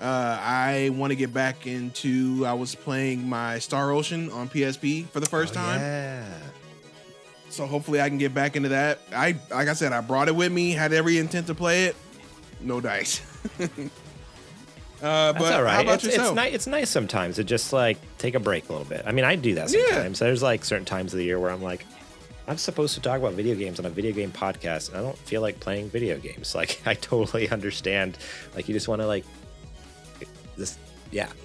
I want to get back into, I was playing my Star Ocean on PSP for the first time. Yeah. So hopefully I can get back into that. Like I said, I brought it with me, had every intent to play it. No dice. That's but all right. How about yourself? It's nice sometimes to just like take a break a little bit. I mean, I do that sometimes. Yeah. There's like certain times of the year where I'm like, I'm supposed to talk about video games on a video game podcast, and I don't feel like playing video games. Like, I totally understand. Like, you just want to like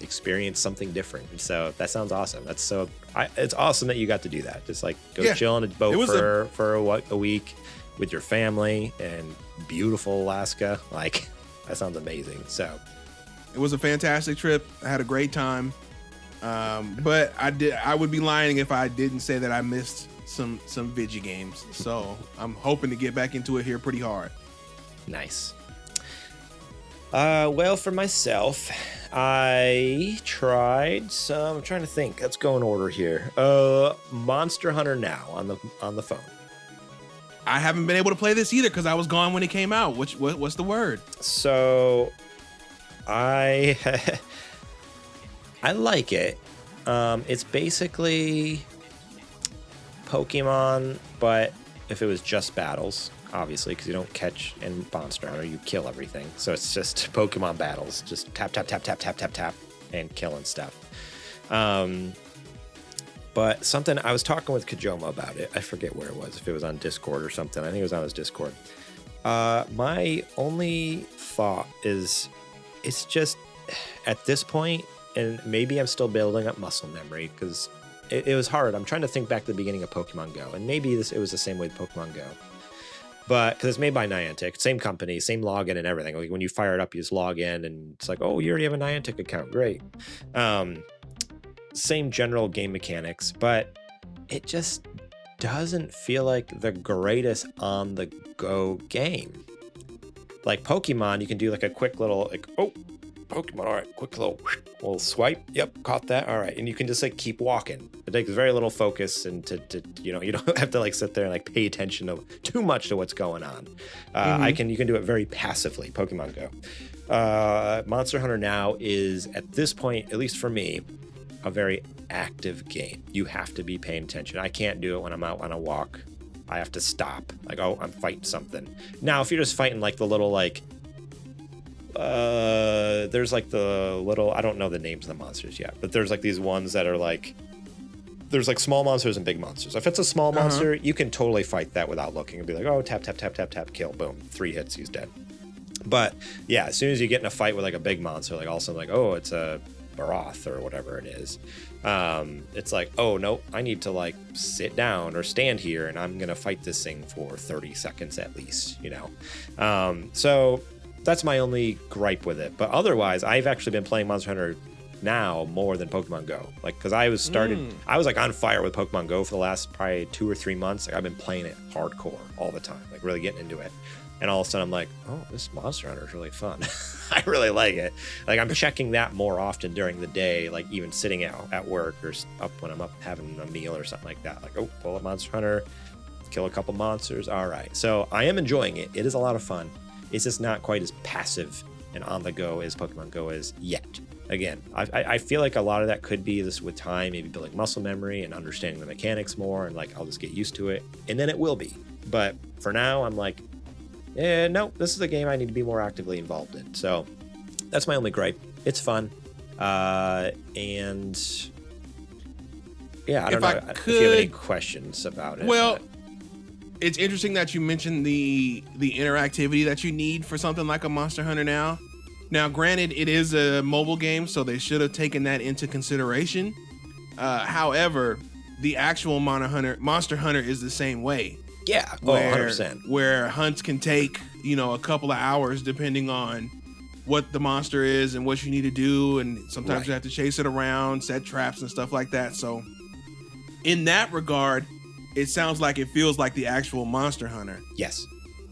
experience something different. And so that sounds awesome. It's awesome that you got to do that. Just like go chill on a boat for a week with your family in beautiful Alaska. Like, that sounds amazing. So it was a fantastic trip. I had a great time. But I would be lying if I didn't say that I missed some video games. So I'm hoping to get back into it here pretty hard. Nice. Well, for myself, I tried some. I'm trying to think. Let's go in order here. Monster Hunter Now on the phone. I haven't been able to play this either because I was gone when it came out. What's the word? So I like it. It's basically Pokemon, but if it was just battles, obviously, because you don't catch in Monster Hunter, you kill everything. So it's just Pokemon battles, just tap, tap, tap, tap, tap, tap, tap, and killing stuff. But something, I was talking with Kajoma about it. I forget where it was, if it was on Discord or something. I think it was on his Discord. My only thought is, it's just, at this point, and maybe I'm still building up muscle memory, because it was hard. I'm trying to think back to the beginning of Pokemon Go, and maybe it was the same way with Pokemon Go. But because it's made by Niantic, same company, same login and everything. Like when you fire it up, you just log in and it's like, oh, you already have a Niantic account. Great. Same general game mechanics, but it just doesn't feel like the greatest on the go game. Like Pokemon, you can do like a quick little, like, oh, Pokemon, all right, quick little swipe. Yep, caught that. All right, and you can just like keep walking. It takes very little focus, and to you don't have to like sit there and like pay attention to too much to what's going on. You can do it very passively. Pokemon Go. Monster Hunter Now is at this point, at least for me, a very active game. You have to be paying attention. I can't do it when I'm out on a walk. I have to stop. Like, oh, I'm fighting something. Now, if you're just fighting like the little like. There's like the little, I don't know the names of the monsters yet, but there's like these ones that are like, there's like small monsters and big monsters. If it's a small monster, you can totally fight that without looking and be like, oh, tap, tap, tap, tap, tap, kill, boom, 3 hits, he's dead. But yeah, as soon as you get in a fight with like a big monster, like all of a sudden like, oh, it's a Baroth or whatever it is. It's like, oh no, I need to like sit down or stand here and I'm going to fight this thing for 30 seconds at least, So that's my only gripe with it. But otherwise, I've actually been playing Monster Hunter Now more than Pokemon Go. Like, because I was like on fire with Pokemon Go for the last probably 2 or 3 months. Like, I've been playing it hardcore all the time, like really getting into it. And all of a sudden I'm like, oh, this Monster Hunter is really fun. I really like it. Like, I'm checking that more often during the day, like even sitting out at work or up when I'm up having a meal or something like that. Like, oh, pull up Monster Hunter, kill a couple monsters. All right. So I am enjoying it. It is a lot of fun. It's just not quite as passive and on the go as Pokemon Go is yet. Again, I feel like a lot of that could be this with time, maybe building muscle memory and understanding the mechanics more, and like I'll just get used to it, and then it will be. But for now, I'm like, no, this is a game I need to be more actively involved in. So that's my only gripe. It's fun. And yeah, I don't know if you have any questions about it. Well, it's interesting that you mentioned the interactivity that you need for something like a Monster Hunter now. Now, granted, it is a mobile game, so they should have taken that into consideration. However, the actual Monster Hunter is the same way. Yeah, 100%. Where hunts can take, a couple of hours depending on what the monster is and what you need to do, and sometimes you have to chase it around, set traps and stuff like that. So in that regard, it sounds like it feels like the actual Monster Hunter. Yes.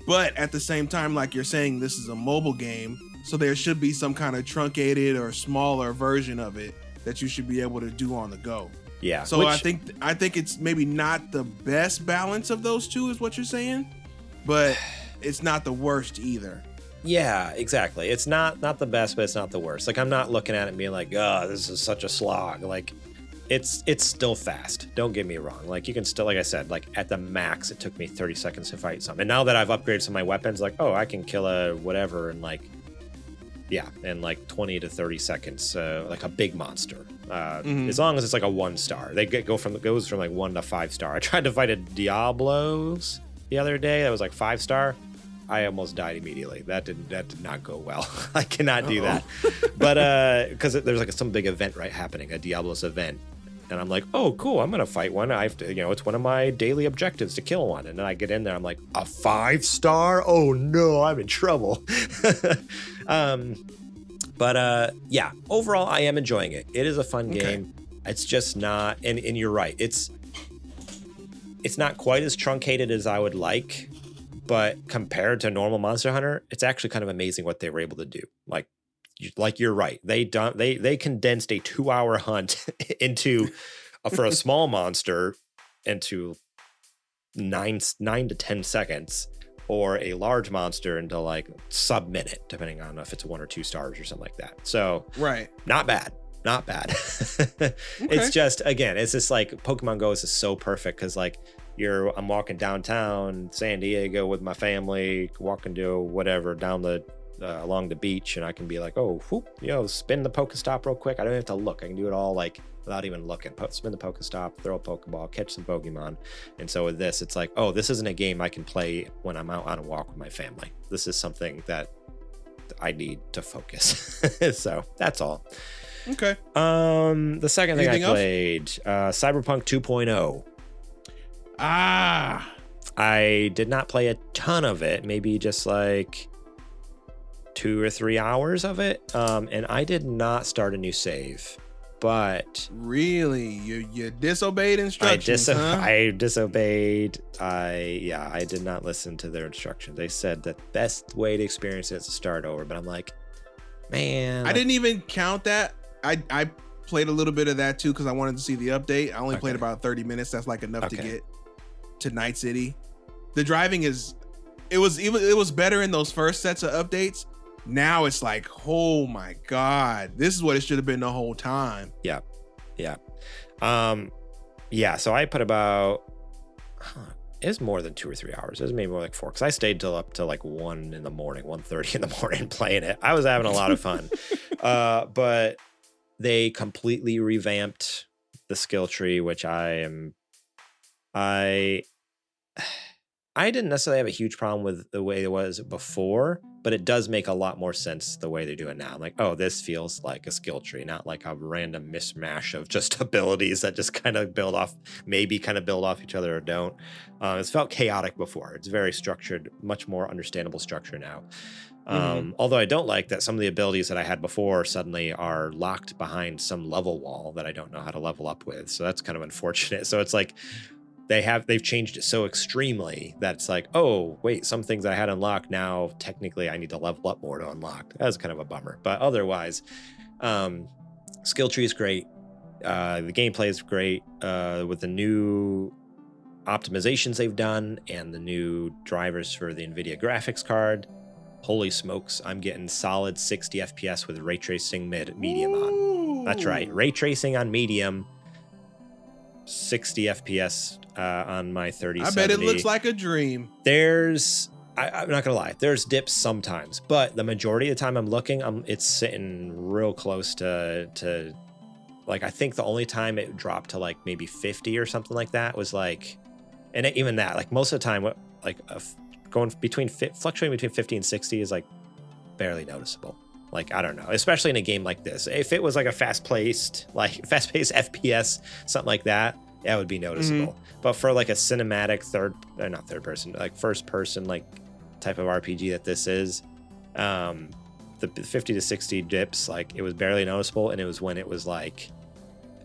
But at the same time, like you're saying, this is a mobile game, so there should be some kind of truncated or smaller version of it that you should be able to do on the go. Yeah. So I think it's maybe not the best balance of those two is what you're saying, but it's not the worst either. Yeah, exactly. It's not the best, but it's not the worst. Like, I'm not looking at it and being like, oh, this is such a slog. Like, it's still fast. Don't get me wrong. Like, you can still, like I said, like at the max, it took me 30 seconds to fight something. And now that I've upgraded some of my weapons, like, oh, I can kill a whatever in like, in like 20 to 30 seconds, like a big monster. As long as it's like a 1-star. They goes from like 1 to 5-star. I tried to fight a Diablos the other day that was like 5-star. I almost died immediately. That did not go well. I cannot do that. But because there's like some big event happening, a Diablos event. And I'm like, oh, cool, I'm going to fight one. I have to, it's one of my daily objectives to kill one. And then I get in there, I'm like, a 5-star? Oh, no, I'm in trouble. But yeah, overall, I am enjoying it. It is a fun game. It's just not, and you're right. It's not quite as truncated as I would like, but compared to normal Monster Hunter, it's actually kind of amazing what they were able to do. Like you're right. They condensed a 2-hour hunt into for a small monster into 9 to 10 seconds, or a large monster into like sub-minute, depending on if it's 1 or 2 stars or something like that. So not bad. It's just, again, it's just like Pokemon Go is just so perfect because like I'm walking downtown San Diego with my family, walking to whatever down the along the beach, and I can be like, oh, whoop, spin the Pokestop real quick. I don't have to look. I can do it all like without even looking. Spin the Pokestop, throw a Pokeball, catch some Pokemon. And so with this, it's like, oh, this isn't a game I can play when I'm out on a walk with my family. This is something that I need to focus. So that's all. Okay. The second thing I played, Cyberpunk 2.0. I did not play a ton of it, maybe just like 2 or 3 hours of it. And I did not start a new save. But really, you disobeyed instructions. I disobeyed. I did not listen to their instructions. They said the best way to experience it is to start over. But I'm like, man, I didn't even count that. I played a little bit of that too because I wanted to see the update. I only played about 30 minutes. That's like enough to get to Night City. The driving it was better in those first sets of updates. Now it's like, oh my God, this is what it should have been the whole time. Yeah. So I put about, it was more than 2 or 3 hours. It was maybe more like 4, because I stayed up till like 1 in the morning, 1:30 in the morning playing it. I was having a lot of fun. But they completely revamped the skill tree, which I didn't necessarily have a huge problem with the way it was before, but it does make a lot more sense the way they do it now. I'm like, oh, this feels like a skill tree, not like a random mishmash of just abilities that just kind of build off each other or don't. It's felt chaotic before. It's very structured, much more understandable structure now. Although I don't like that some of the abilities that I had before suddenly are locked behind some level wall that I don't know how to level up with. So that's kind of unfortunate. So it's like, they've changed it so extremely that it's like, oh, wait, some things I had unlocked now, technically I need to level up more to unlock. That's kind of a bummer. But otherwise, skill tree is great. The gameplay is great with the new optimizations they've done and the new drivers for the NVIDIA graphics card. Holy smokes, I'm getting solid 60 FPS with ray tracing medium on. That's right, ray tracing on medium. 60 FPS on my 3070. I bet it looks like a dream. I'm not gonna lie, there's dips sometimes, but the majority of the time I'm looking, it's sitting real close to like, I think the only time it dropped to like maybe 50 or something like that was like, and even that, like most of the time, like fluctuating between 50 and 60 is like barely noticeable. Like, I don't know, especially in a game like this. If it was like a fast-paced FPS, something like that, that would be noticeable. Mm-hmm. But for like a cinematic first person, like type of RPG that this is, the 50 to 60 dips, like it was barely noticeable. And it was when it was like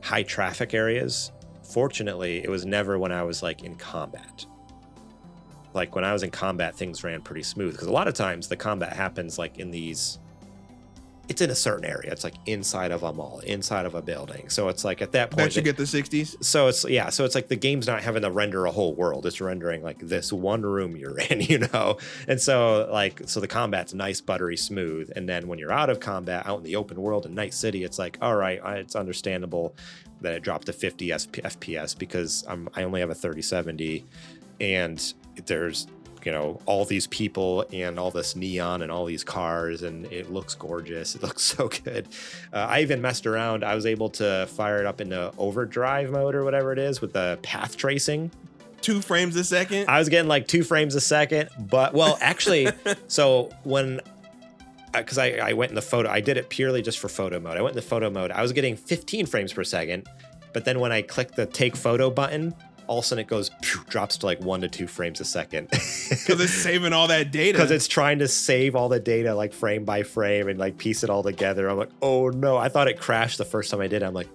high traffic areas. Fortunately, it was never when I was like in combat. Like when I was in combat, things ran pretty smooth, because a lot of times the combat happens like it's in a certain area. It's like inside of a mall, inside of a building. So it's like at that point, bet you get the 60s. So it's like the game's not having to render a whole world. It's rendering like this one room you're in, you know? And so the combat's nice, buttery smooth. And then when you're out of combat, out in the open world in Night City, it's like, all right, it's understandable that it dropped to 50 FPS because I only have a 3070 and there's, you know, all these people and all this neon and all these cars, and it looks gorgeous. It looks so good. I even messed around. I was able to fire it up into overdrive mode or whatever it is with the path tracing. 2 frames a second? I was getting like 2 frames a second, but well, actually, so because I went in the photo, I did it purely just for photo mode. I went in the photo mode. I was getting 15 frames per second, but then when I clicked the take photo button, all of a sudden it drops to like 1 to 2 frames a second. Because it's saving all that data. Because it's trying to save all the data like frame by frame and like piece it all together. I'm like, oh no, I thought it crashed the first time I did it. I'm like,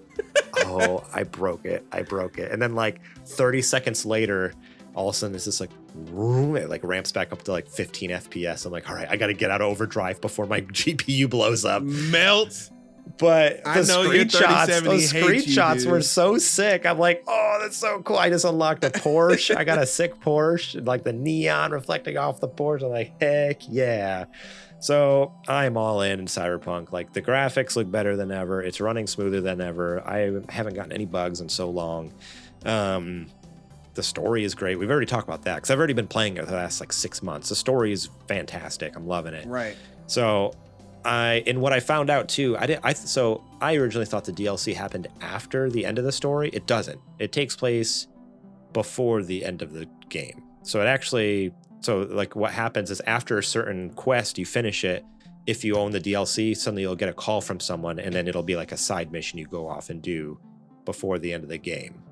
oh, I broke it. And then like 30 seconds later, all of a sudden it's just like, it like ramps back up to like 15 FPS. I'm like, all right, I got to get out of overdrive before my GPU blows up. Melts. But the screenshots you, were so sick. I'm like, oh, that's so cool. I just unlocked a Porsche. I got a sick Porsche, like the neon reflecting off the Porsche. I'm like, heck yeah. So I'm all in Cyberpunk. Like the graphics look better than ever. It's running smoother than ever. I haven't gotten any bugs in so long. The story is great. We've already talked about that because I've already been playing it the last like 6 months. The story is fantastic. I'm loving it. Right. So and what I found out too, I originally thought the DLC happened after the end of the story. It doesn't. It takes place before the end of the game. So like what happens is after a certain quest, you finish it. If you own the DLC, suddenly you'll get a call from someone, and then it'll be like a side mission you go off and do before the end of the game.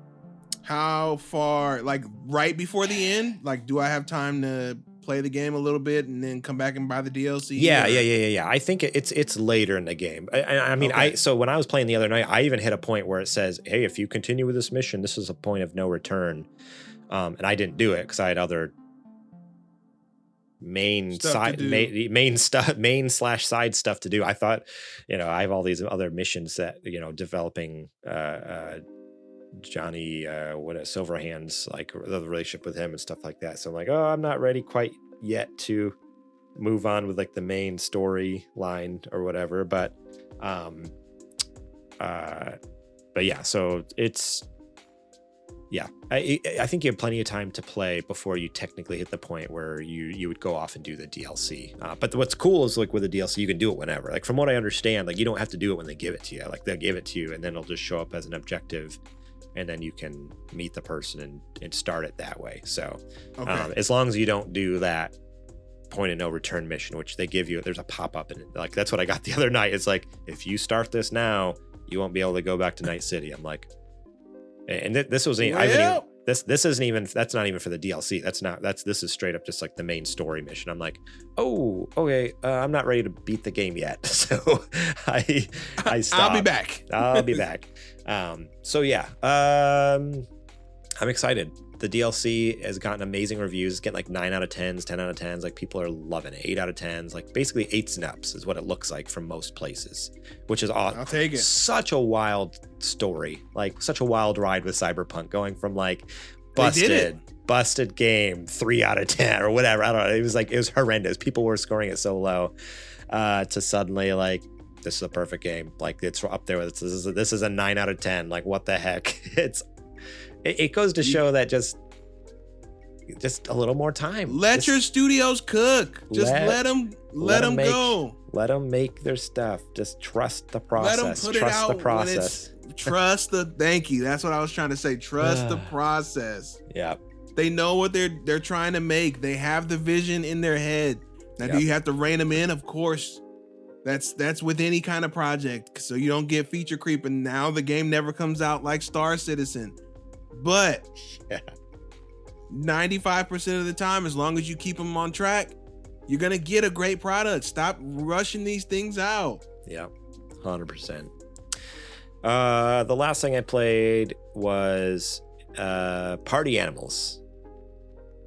How far, like right before the end? Like, do I have time to play the game a little bit and then come back and buy the DLC? Yeah. I think it's later in the game. I mean, okay. So when I was playing the other night, I even hit a point where it says, hey, if you continue with this mission, this is a point of no return. And I didn't do it because I had other main/side stuff to do. I thought, you know, I have all these other missions that, you know, developing Johnny Silverhand's, like the relationship with him and stuff like that. So I'm like, oh, I'm not ready quite yet to move on with like the main story line or whatever. But yeah, so it's, yeah, I think you have plenty of time to play before you technically hit the point where you would go off and do the DLC. But what's cool is like with the DLC, you can do it whenever. Like from what I understand, like you don't have to do it when they give it to you. Like they'll give it to you and then it'll just show up as an objective. And then you can meet the person and start it that way. So as long as you don't do that point of no return mission, which they give you, there's a pop-up in it. Like that's what I got the other night. It's like, if you start this now, you won't be able to go back to Night City. I'm like, and this wasn't, this isn't even, that's not even for the DLC. This is straight up just like the main story mission. I'm like, oh, okay. I'm not ready to beat the game yet. So I stopped. I'll be back. So yeah, I'm excited. The DLC has gotten amazing reviews. It's getting like 9 out of 10s, 10 out of 10s. Like people are loving it. 8 out of 10s. Like basically 8s and ups is what it looks like from most places, which is awesome. I'll take it. Such a wild story, like such a wild ride with Cyberpunk, going from like busted game 3 out of 10 or whatever. I don't know. It was horrendous. People were scoring it so low, to suddenly like, this is a perfect game. Like it's up there with this is a 9 out of 10. Like what the heck? it goes to show that just a little more time. Let your studios cook. Just let them go. Let them make their stuff. Just trust the process. Let them put trust it out the process. Thank you. That's what I was trying to say. Trust the process. Yeah. They know what they're trying to make. They have the vision in their head. Now, do you have to rein them in? Of course. That's with any kind of project. So you don't get feature creep, and now the game never comes out like Star Citizen. But 95% of the time, as long as you keep them on track, you're gonna get a great product. Stop rushing these things out. Yeah, 100%. The last thing I played was Party Animals,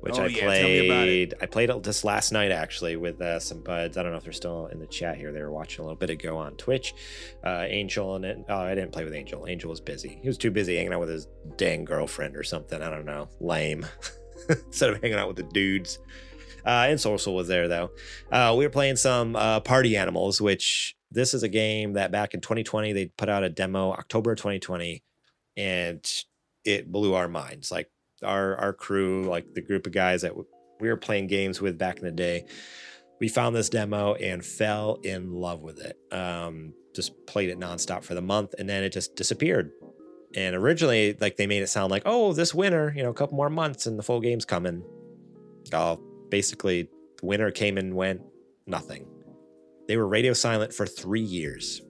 which I played. Tell me about it. I played it just last night actually with some buds. I don't know if they're still in the chat here. They were watching a little bit ago on Twitch. Angel and it. Oh, I didn't play with Angel. Angel was busy. He was too busy hanging out with his dang girlfriend or something. I don't know. Lame. Instead of hanging out with the dudes. And Social was there though. We were playing some Party Animals, which this is a game that back in 2020 they put out a demo October 2020, and it blew our minds. Like our crew, like the group of guys that we were playing games with back in the day, we found this demo and fell in love with it. Just played it nonstop for the month, and then it just disappeared. And originally, like they made it sound like, oh, this winter, a couple more months and the full game's coming. Basically, the winter came and went, nothing. They were radio silent for 3 years.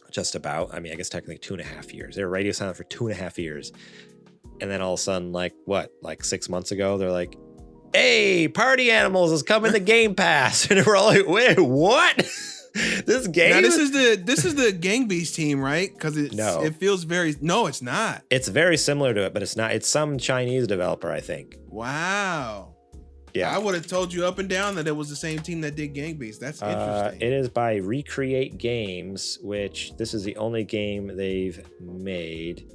Just about. I mean, I guess technically 2.5 years. They were radio silent for 2.5 years. And then all of a sudden, like 6 months ago, they're like, hey, Party Animals is coming to Game Pass. And we're all like, wait, what? This game? Now, this is the Gang Beast team, right? Because it feels very... No, it's not. It's very similar to it, but it's not. It's some Chinese developer, I think. Wow. Yeah. I would have told you up and down that it was the same team that did Gang Beast. That's interesting. It is by Recreate Games, which this is the only game they've made,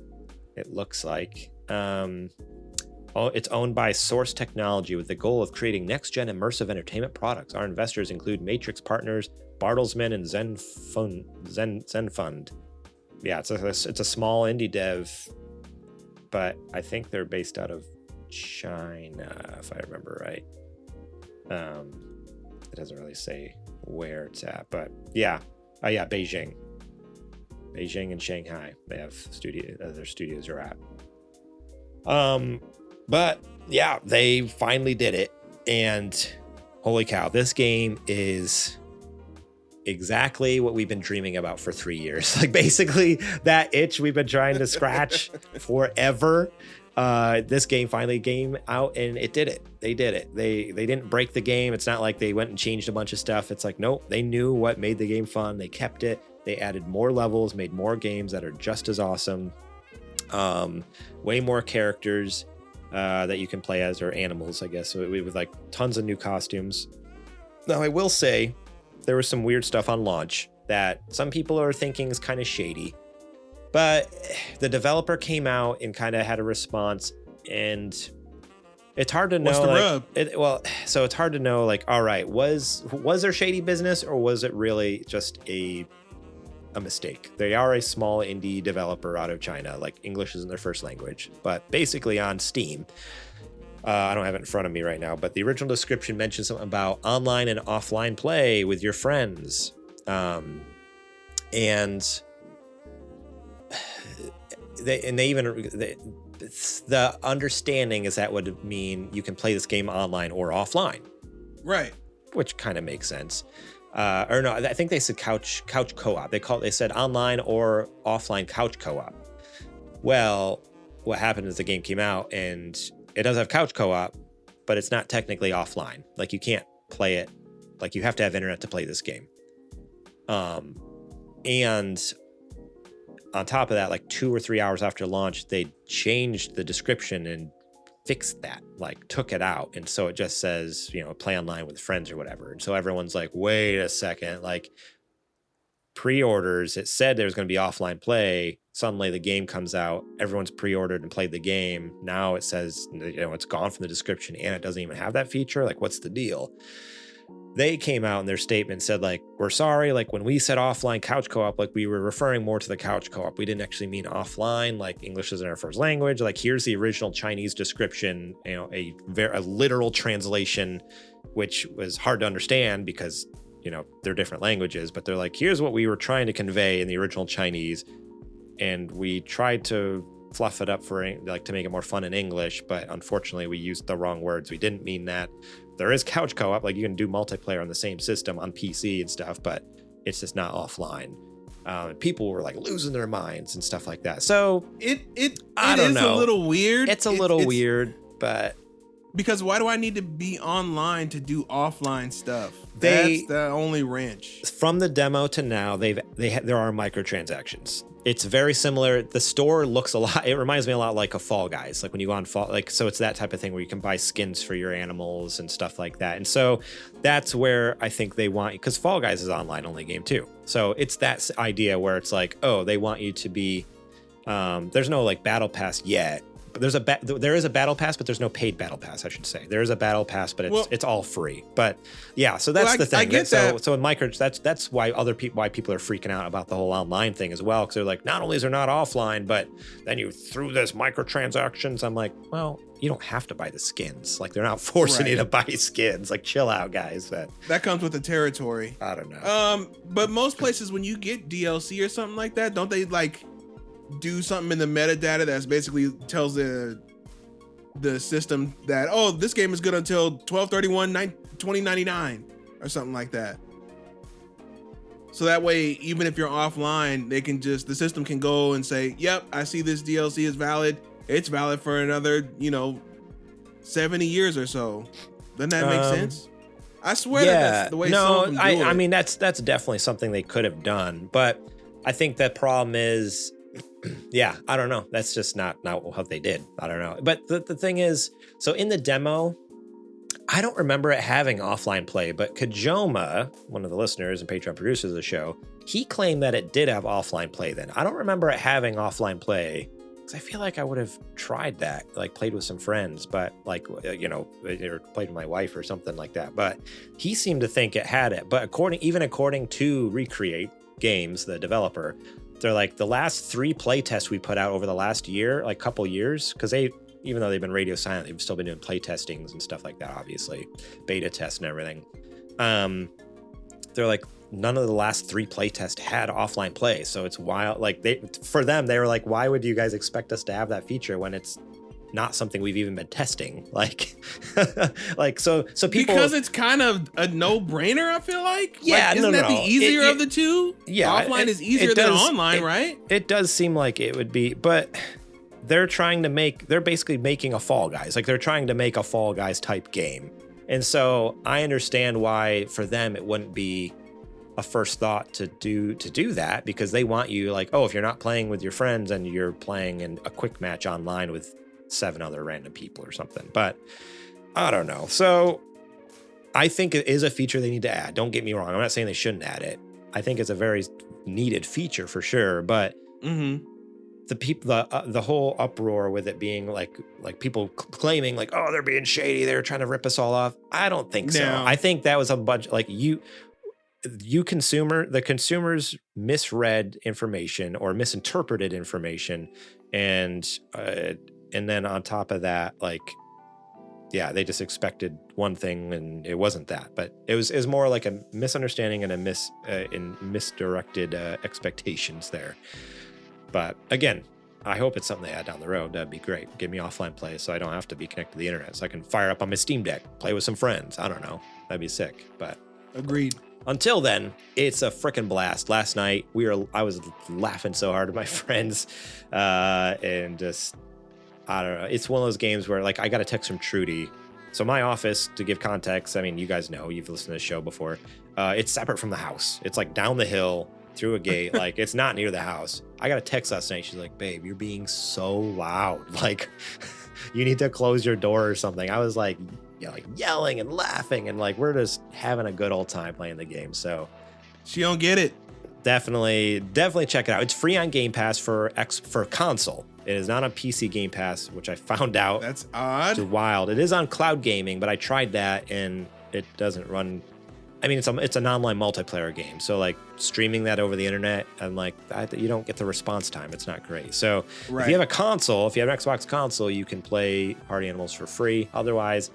it looks like. It's owned by Source Technology with the goal of creating next-gen immersive entertainment products. Our investors include Matrix Partners, Bartelsman, and Zen Fund. Yeah, it's a small indie dev, but I think they're based out of China, if I remember right. It doesn't really say where it's at, but yeah. Beijing and Shanghai. They have their studios are at. But yeah, they finally did it, and holy cow, this game is exactly what we've been dreaming about for 3 years. Like basically that itch we've been trying to scratch forever. This game finally came out and it did it. They did it. They didn't break the game. It's not like they went and changed a bunch of stuff. It's like, nope, they knew what made the game fun. They kept it. They added more levels, made more games that are just as awesome. Way more characters that you can play as, or animals, I guess, with like tons of new costumes. Now, I will say there was some weird stuff on launch that some people are thinking is kind of shady. But the developer came out and kind of had a response, and it's hard to know. What's the rub? So it's hard to know, like, all right, was there shady business, or was it really just a mistake? They are a small indie developer out of China. Like, English isn't their first language, but basically on Steam. I don't have it in front of me right now, but the original description mentions something about online and offline play with your friends, and the understanding is that would mean you can play this game online or offline, right? Which kind of makes sense. Or no, I think they said couch co-op. They said online or offline couch co-op. Well, what happened is the game came out and it does have couch co-op, but it's not technically offline. Like, you can't play it. Like, you have to have internet to play this game. And on top of that, like 2 or 3 hours after launch, they changed the description and fixed that, like took it out. And so it just says, play online with friends or whatever. And so everyone's like, wait a second, like pre-orders, it said there's going to be offline play. Suddenly the game comes out, everyone's pre-ordered and played the game. Now it says, it's gone from the description and it doesn't even have that feature. Like, what's the deal? they came out in their statement said like, we're sorry, like when we said offline couch co-op, like we were referring more to the couch co-op. We didn't actually mean offline, like English isn't our first language. Like here's the original Chinese description, you know, a literal translation, which was hard to understand because, you know, they're different languages, but they're like, here's what we were trying to convey in the original Chinese. And we tried to fluff it up for like to make it more fun in English, but unfortunately we used the wrong words. We didn't mean that. There is couch co-op, like you can do multiplayer on the same system on PC and stuff, but it's just not offline. People were like losing their minds and stuff like that. So it I don't know. A little weird. It's a little weird, but because why do I need to be online to do offline stuff? That's the only wrench. From the demo to now, there are microtransactions. It's very similar. The store looks a lot. It reminds me a lot like a Fall Guys, like when you go on Fall, like so it's that type of thing where you can buy skins for your animals and stuff like that. And so that's where I think they want, because Fall Guys is an online only game too. So it's that idea where it's like, oh, they want you to be. There's no like battle pass yet. There is a battle pass, but there's no paid battle pass, I should say. There is a battle pass, but it's all free. But yeah, so that's the thing. I get that. So in micro, that's why why people are freaking out about the whole online thing as well. Because they're like, not only is it not offline, but then you threw this microtransactions. I'm like, well, you don't have to buy the skins. Like they're not forcing you to buy skins. Like chill out, guys. But that comes with the territory. I don't know. But most places when you get DLC or something like that, don't they like do something in the metadata that's basically tells the system that, oh, this game is good until 12/31/2099 or something like that. So that way, even if you're offline, the system can go and say, yep, I see this DLC is valid. It's valid for another, 70 years or so. Doesn't that make sense? I swear that's the way some of them do it. I mean, that's definitely something they could have done, but I think the problem is, yeah, I don't know. That's just not what they did. I don't know. But the thing is, so in the demo, I don't remember it having offline play, but Kajoma, one of the listeners and Patreon producers of the show, he claimed that it did have offline play then. I don't remember it having offline play because I feel like I would have tried that, like played with some friends, but like, or played with my wife or something like that. But he seemed to think it had it. But according to Recreate Games, the developer, they're like the last 3 play tests we put out over the last year, like couple years, because even though they've been radio silent, they've still been doing play testings and stuff like that, obviously, beta tests and everything. They're like, none of the last 3 play tests had offline play. So it's wild. Like they were like, why would you guys expect us to have that feature when it's not something we've even been testing? Like, so people, because it's kind of a no-brainer, I feel like. Yeah, isn't that the easier of the two? Yeah, offline is easier than online, right? It does seem like it would be, but they're basically making a Fall Guys. Like they're trying to make a Fall Guys type game, and so I understand why for them it wouldn't be a first thought to do that, because they want you like, oh, if you're not playing with your friends and you're playing in a quick match online with 7 other random people or something. But I don't know. So I think it is a feature they need to add. Don't get me wrong. I'm not saying they shouldn't add it. I think it's a very needed feature for sure. But the whole uproar with it being like people claiming like, oh, they're being shady, they're trying to rip us all off. I don't think so. I think that was a bunch like the consumers misread information or misinterpreted information, and then on top of that, like, yeah, they just expected one thing and it wasn't that. But it was more like a misunderstanding and misdirected expectations there. But again, I hope it's something they add down the road. That'd be great. Give me offline play so I don't have to be connected to the internet, so I can fire up on my Steam Deck, play with some friends. I don't know. That'd be sick. But agreed. Until then, it's a freaking blast. Last night I was laughing so hard with my friends, and just, I don't know. It's one of those games where like I got a text from Trudy. So my office, to give context, I mean, you guys know, you've listened to the show before. It's separate from the house. It's like down the hill through a gate. Like it's not near the house. I got a text last night. She's like, babe, you're being so loud. Like you need to close your door or something. I was like, yelling and laughing, and like we're just having a good old time playing the game. So she don't get it. Definitely check it out. It's free on Game Pass for console. It is not on PC Game Pass, which I found out. That's odd. It's wild. It is on cloud gaming, but I tried that and it doesn't run I mean, it's an online multiplayer game. So like streaming that over the internet and like you don't get the response time. It's not great. So if you have a console, if you have an Xbox console, you can play Party Animals for free. Otherwise,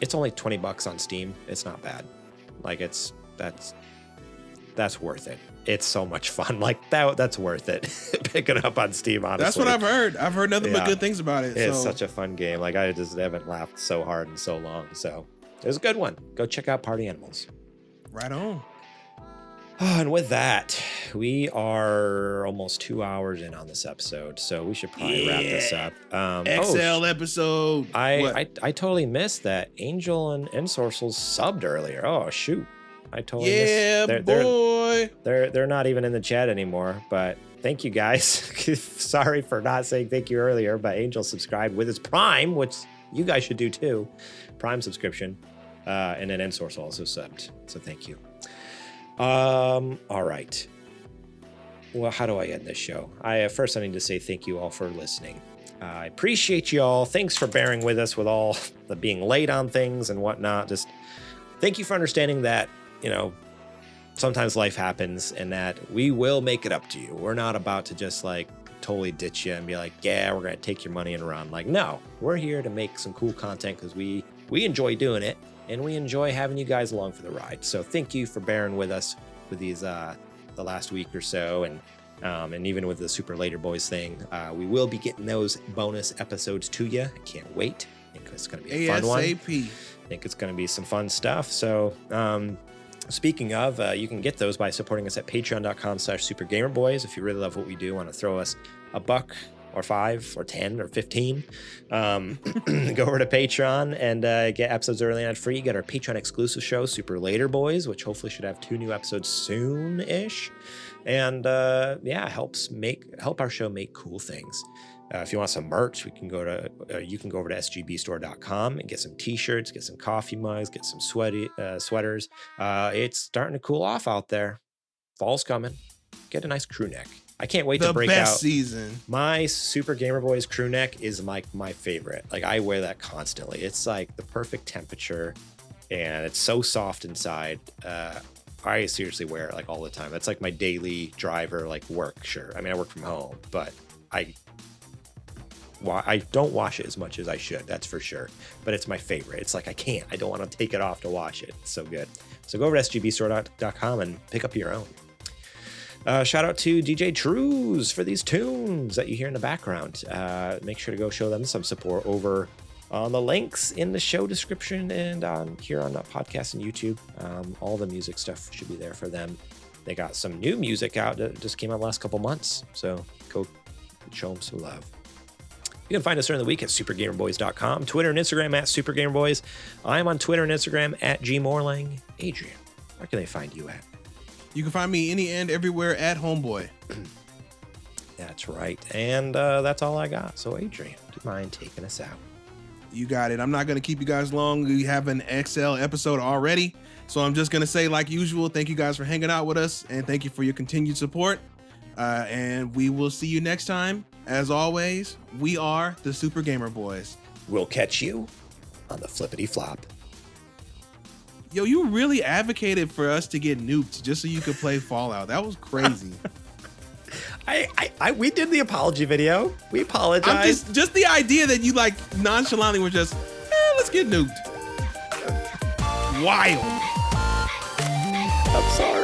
it's only $20 on Steam. It's not bad. Like that's worth it. It's so much fun. Like that's worth it. Pick it up on Steam, honestly. That's what I've heard. I've heard nothing but good things about it. It's such a fun game. Like I just haven't laughed so hard in so long. So it was a good one. Go check out Party Animals. Right on. Oh, and with that, we are almost 2 hours in on this episode, so we should probably wrap this up. XL episode. I totally missed that Angel and Ensorcels subbed earlier. Oh shoot. I totally missed. Boy. They're not even in the chat anymore, but thank you guys. Sorry for not saying thank you earlier, but Angel subscribed with his Prime, which you guys should do too. Prime subscription. And then Ensource also subbed. So thank you. All right. Well, how do I end this show? First I need to say thank you all for listening. I appreciate you all. Thanks for bearing with us with all the being late on things and whatnot. Just thank you for understanding that, sometimes life happens and that we will make it up to you. We're not about to just like totally ditch you and be like, yeah, we're going to take your money and run. Like, no, we're here to make some cool content because we enjoy doing it and we enjoy having you guys along for the ride. So thank you for bearing with us with these, the last week or so. And even with the Super Later Boys thing, we will be getting those bonus episodes to you. I can't wait. I think it's going to be a fun one. I think it's going to be some fun stuff. So, speaking of, you can get those by supporting us at patreon.com/supergamerboys. If you really love what we do, want to throw us $1 or $5 or $10 or $15, go over to Patreon and get episodes early and free. Get our Patreon exclusive show, Super Later Boys, which hopefully should have 2 new episodes soon-ish. And help our show make cool things. If you want some merch, you can go over to sgbstore.com and get some t-shirts, get some coffee mugs, get some sweaters. It's starting to cool off out there. Fall's coming. Get a nice crew neck. I can't wait to break out. The best season. My Super Gamer Boys crew neck is my favorite. Like I wear that constantly. It's like the perfect temperature and it's so soft inside. I seriously wear it like all the time. That's like my daily driver, like work shirt. I mean, I work from home, but I don't wash it as much as I should. That's for sure. But it's my favorite. It's like I don't want to take it off to wash it. It's so good. So go over to sgbstore.com and pick up your own. Shout out to DJ Trues for these tunes that you hear in the background. Make sure to go show them some support over on the links in the show description and here on the podcast and YouTube. All the music stuff should be there for them. They got some new music out that just came out the last couple months. So go show them some love. You can find us during the week at supergamerboys.com, Twitter and Instagram at supergamerboys. I'm on Twitter and Instagram at gmorlang. Adrian, where can they find you at? You can find me any and everywhere at Homeboy. That's right. And that's all I got. So Adrian, do you mind taking us out? You got it. I'm not going to keep you guys long. We have an XL episode already. So I'm just going to say, like usual, thank you guys for hanging out with us. And thank you for your continued support. And we will see you next time. As always, we are the Super Gamer Boys. We'll catch you on the flippity flop. Yo, you really advocated for us to get nuked just so you could play Fallout. That was crazy. We did the apology video. We apologized. Just the idea that you like nonchalantly were just, let's get nuked. Wild. I'm sorry.